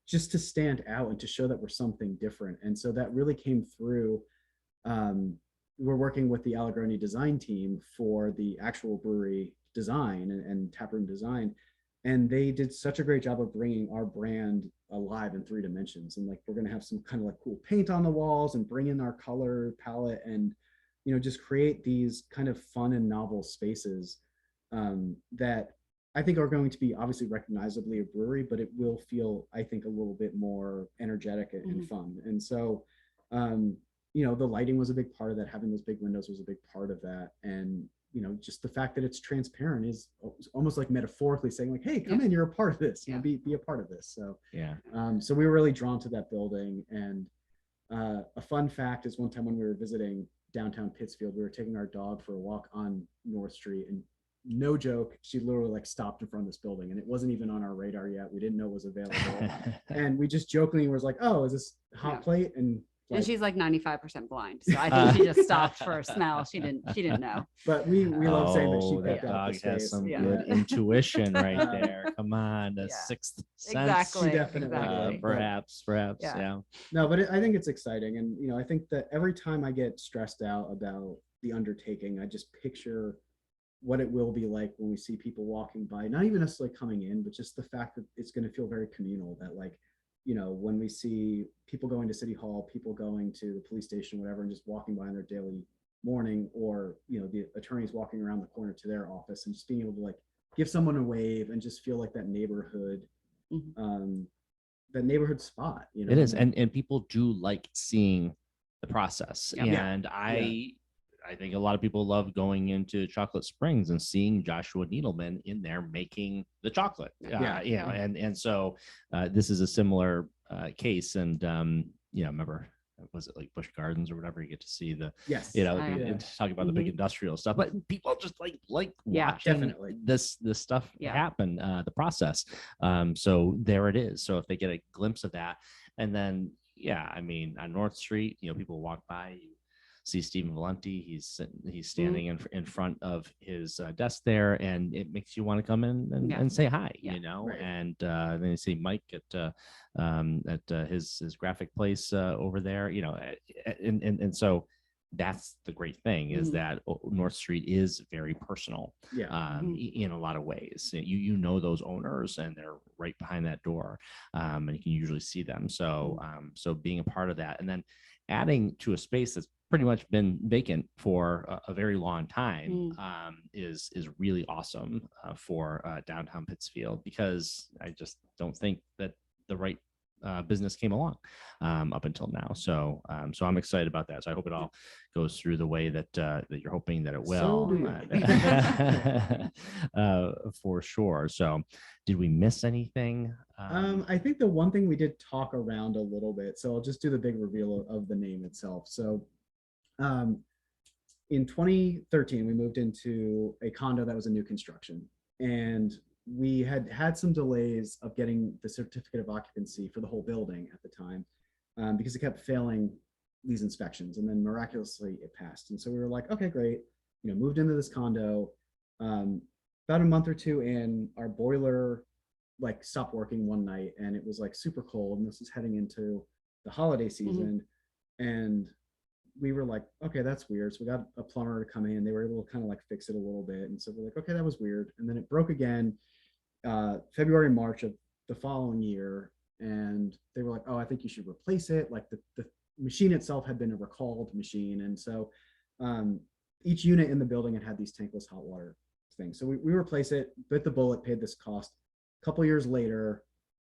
just to stand out and to show that we're something different. And so that really came through. We're working with the Allegroni design team for the actual brewery design and taproom design. And they did such a great job of bringing our brand alive in 3 dimensions. And like, we're going to have some kind of like cool paint on the walls and bring in our color palette and, you know, just create these kind of fun and novel spaces that I think are going to be obviously recognizably a brewery, but it will feel, I think, a little bit more energetic and fun. And so, you know, the lighting was a big part of that. Having those big windows was a big part of that. And, you know, just the fact that it's transparent is almost like metaphorically saying like, hey, come in, you're a part of this, you know, be a part of this. So, so we were really drawn to that building. And a fun fact is one time when we were visiting downtown Pittsfield, we were taking our dog for a walk on North Street, and no joke, she literally like stopped in front of this building, and it wasn't even on our radar yet. We didn't know it was available. And we just jokingly was like, oh, is this hot plate? And and she's like 95% blind, so I think she just stopped for a smell. She didn't know. But we love saying that she picked that out dog the space. has some good intuition right there. Come on, the sixth sense. Exactly. She definitely perhaps. Yeah. No, but I think it's exciting, and you know, I think that every time I get stressed out about the undertaking, I just picture what it will be like when we see people walking by, not even necessarily coming in, but just the fact that it's going to feel very communal, that like, you know, when we see people going to City Hall, people going to the police station, whatever, and just walking by on their daily morning, or, you know, the attorneys walking around the corner to their office and just being able to like give someone a wave and just feel like that neighborhood, that neighborhood spot, you know. It is. And people do like seeing the process. And I think a lot of people love going into Chocolate Springs and seeing Joshua Needleman in there making the chocolate. And so this is a similar case. And remember, was it like Busch Gardens or whatever? You get to see the talking about the big industrial stuff, but people just like watching this stuff happen, the process. So there it is. So if they get a glimpse of that, and then I mean, on North Street, you know, people walk by, you see Stephen Valenti, he's standing in front of his desk there, and it makes you want to come in and say hi, you know. And then you see Mike at his graphic place over there, you know, and so that's the great thing, is that North Street is very personal in a lot of ways. You know those owners, and they're right behind that door, and you can usually see them. So so being a part of that, and then adding to a space that's pretty much been vacant for a very long time is really awesome for downtown Pittsfield, because I just don't think that the right business came along up until now. So I'm excited about that. So I hope it all goes through the way that that you're hoping that it will. So do For sure. So did we miss anything? I think the one thing we did talk around a little bit, so I'll just do the big reveal of the name itself. So in 2013, we moved into a condo that was a new construction, and we had some delays of getting the certificate of occupancy for the whole building at the time, because it kept failing these inspections, and then miraculously it passed. And so we were like, okay, great, moved into this condo. About a month or two in, our boiler like stopped working one night, and it was like super cold, and this is heading into the holiday season. And we were like, okay, that's weird. So we got a plumber to come in. They were able to kind of like fix it a little bit. And so we're like, okay, that was weird. And then it broke again, February, March of the following year. And they were like, oh, I think you should replace it. Like the machine itself had been a recalled machine. And so each unit in the building had these tankless hot water things. So we replaced it, bit the bullet, paid this cost. A couple years later,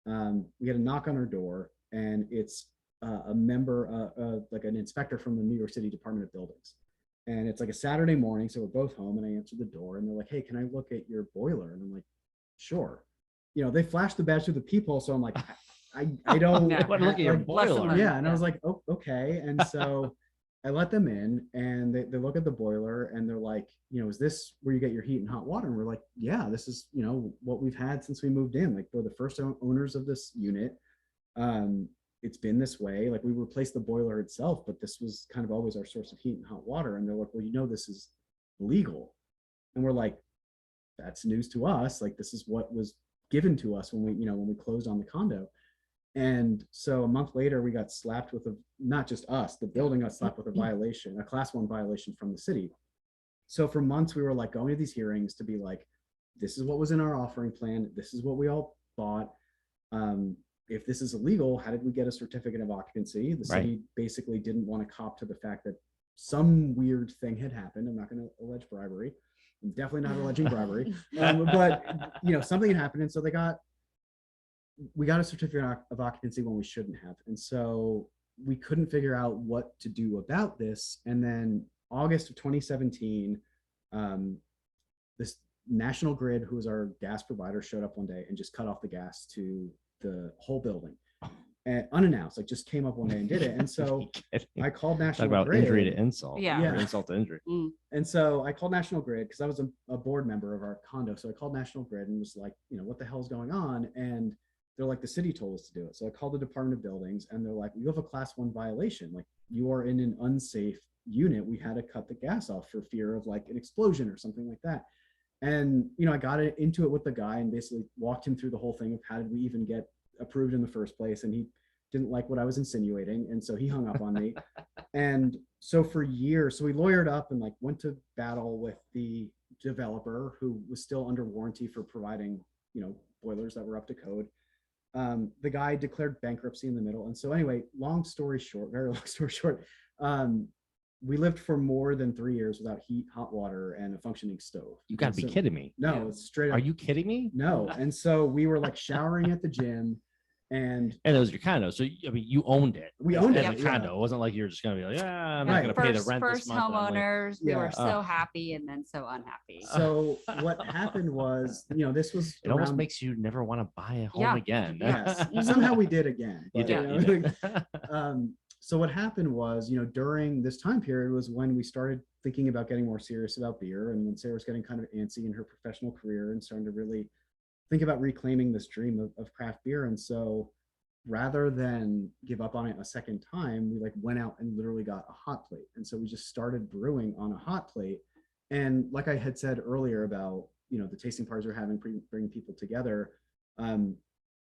we had a knock on our door, and it's a member, like an inspector from the New York City Department of Buildings. And it's like a Saturday morning, so we're both home, and I answered the door, and they're like, hey, can I look at your boiler? And I'm like, sure. They flashed the badge through the peephole, so I'm like, I don't want to look at your boiler. Yeah, and I was like, oh, okay. And so I let them in, and they look at the boiler, and they're like, is this where you get your heat and hot water? And we're like, yeah, this is, what we've had since we moved in. Like, we're the first owners of this unit. It's been this way. Like, we replaced the boiler itself, but this was kind of always our source of heat and hot water. And they're like, well, this is illegal. And we're like, that's news to us. Like, this is what was given to us when we closed on the condo. And so a month later, we got slapped with not just us, the building got slapped with a violation, a class 1 violation from the city. So for months, we were like going to these hearings to be like, this is what was in our offering plan. This is what we all bought. If this is illegal, how did we get a certificate of occupancy? The city basically didn't want to cop to the fact that some weird thing had happened. I'm not going to allege bribery. I'm definitely not alleging bribery. But something had happened. And so we got a certificate of occupancy when we shouldn't have. And so we couldn't figure out what to do about this. And then August of 2017, this National Grid, who was our gas provider, showed up one day and just cut off the gas to the whole building, and unannounced, like just came up one day and did it. And so I called National Talk about Grid. Injury to insult. Yeah. Or insult to injury. And so I called National Grid because I was a board member of our condo. So I called National Grid and was like, what the hell's going on? And they're like, the city told us to do it. So I called the Department of Buildings, and they're like, you have a class 1 violation. Like, you are in an unsafe unit. We had to cut the gas off for fear of like an explosion or something like that. And, I got into it with the guy and basically walked him through the whole thing of how did we even get approved in the first place. And he didn't like what I was insinuating. And so he hung up on me. And so for years, so we lawyered up and like went to battle with the developer, who was still under warranty for providing, boilers that were up to code. The guy declared bankruptcy in the middle. And so anyway, very long story short, we lived for more than 3 years without heat, hot water, and a functioning stove. You gotta be kidding me. No, it's straight up. Are you kidding me? No. And so we were like showering at the gym, and it was your condo. So you owned it. We owned it. it. The condo. It wasn't like you're just gonna be like, I'm not Right. gonna pay the rent this First month. homeowners, we Yeah. were so happy and then so unhappy. So what happened was, this was It almost makes you never want to buy a home Yeah. again. yes. Somehow we did again. You but, did. You did. So what happened was, during this time period was when we started thinking about getting more serious about beer, and when Sarah was getting kind of antsy in her professional career and starting to really think about reclaiming this dream of craft beer. And so rather than give up on it a second time, we like went out and literally got a hot plate. And so we just started brewing on a hot plate. And like I had said earlier about, the tasting parties we're having, bringing people together,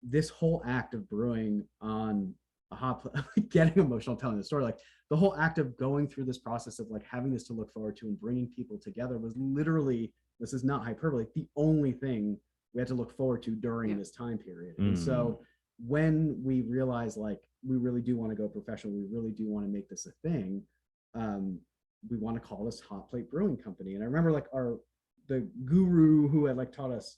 this whole act of brewing on a hot plate, getting emotional telling the story, like the whole act of going through this process of like having this to look forward to and bringing people together was literally, this is not hyperbole, the only thing we had to look forward to during this time period. And so when we realized like we really do want to go professional, we really do want to make this a thing, we want to call this Hot Plate Brewing Company. And I remember like the guru who had like taught us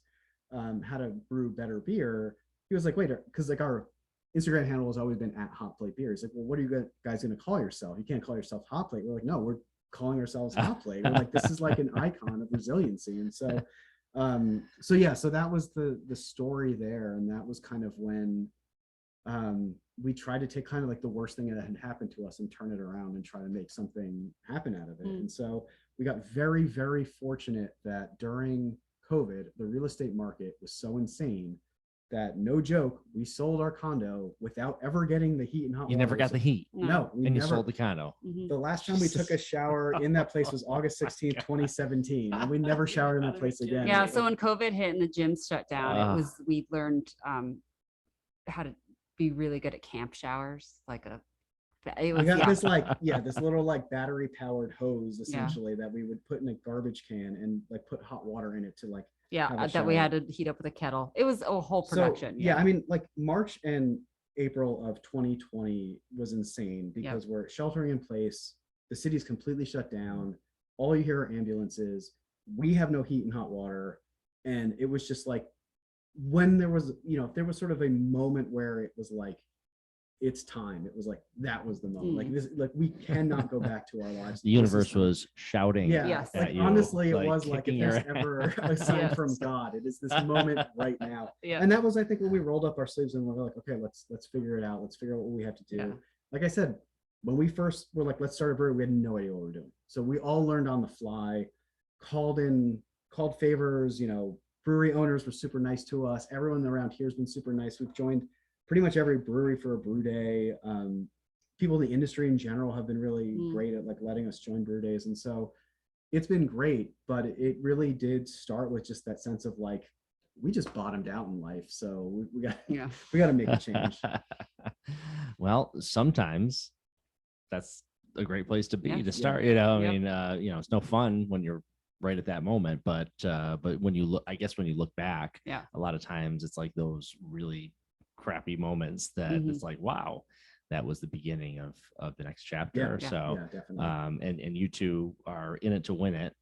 how to brew better beer, he was like, wait, because like our Instagram handle has always been at Hot Plate Beer. He's like, well, what are you guys going to call yourself? You can't call yourself Hot Plate. We're like, no, we're calling ourselves Hot Plate. We're like, this is like an icon of resiliency. And so, so that was the story there. And that was kind of when we tried to take kind of like the worst thing that had happened to us and turn it around and try to make something happen out of it. And so we got very, very fortunate that during COVID, the real estate market was so insane that, no joke, we sold our condo without ever getting the heat and hot water. You never got the heat. No, we And you never sold the condo. The last time we took a shower in that place was August 16th, 2017. And we never showered in that place again. Yeah. So when COVID hit and the gyms shut down, we learned how to be really good at camp showers. It was, we got this this little like battery powered hose essentially that we would put in a garbage can and like put hot water in it to like that we had to heat up with a kettle. It was a whole production. So, I mean, like March and April of 2020 was insane because we're sheltering in place. The city's completely shut down. All you hear are ambulances. We have no heat and hot water. And it was just like, when there was sort of a moment where it was like, it's time. It was like, that was the moment. Like this, like we cannot go back to our lives. The universe was shouting. At like, you, honestly, it was like, if there's your ever a sign from God, it is this moment right now. And that was, I think, when we rolled up our sleeves and we're like, okay, let's figure it out. Let's figure out what we have to do. Like I said, when we first were like, let's start a brewery, we had no idea what we were doing. So we all learned on the fly, called favors, brewery owners were super nice to us. Everyone around here has been super nice. We've joined pretty much every brewery for a brew day. People in the industry in general have been really great at like letting us join brew days. And so it's been great, but it really did start with just that sense of like, we just bottomed out in life. So we got to make a change. Well, sometimes that's a great place to be to start, I mean, it's no fun when you're right at that moment, but when you look, I guess when you look back, a lot of times it's like those really crappy moments that it's like, wow, that was the beginning of the next chapter. And you two are in it to win it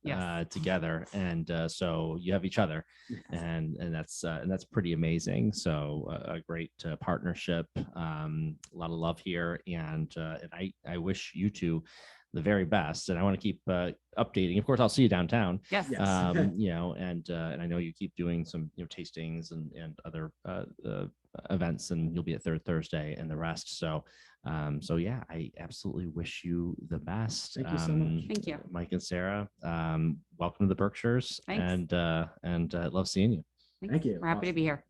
together, and so you have each other, and that's pretty amazing. So a great partnership, a lot of love here, and I wish you two the very best, and I want to keep updating. Of course, I'll see you downtown. Yes. And I know you keep doing some tastings and other events, and you'll be at Third Thursday and the rest. So I absolutely wish you the best. Thank you so much. Thank you, Mike and Sarah. Welcome to the Berkshires. Thanks. And love seeing you. Thank you. We're happy to be here.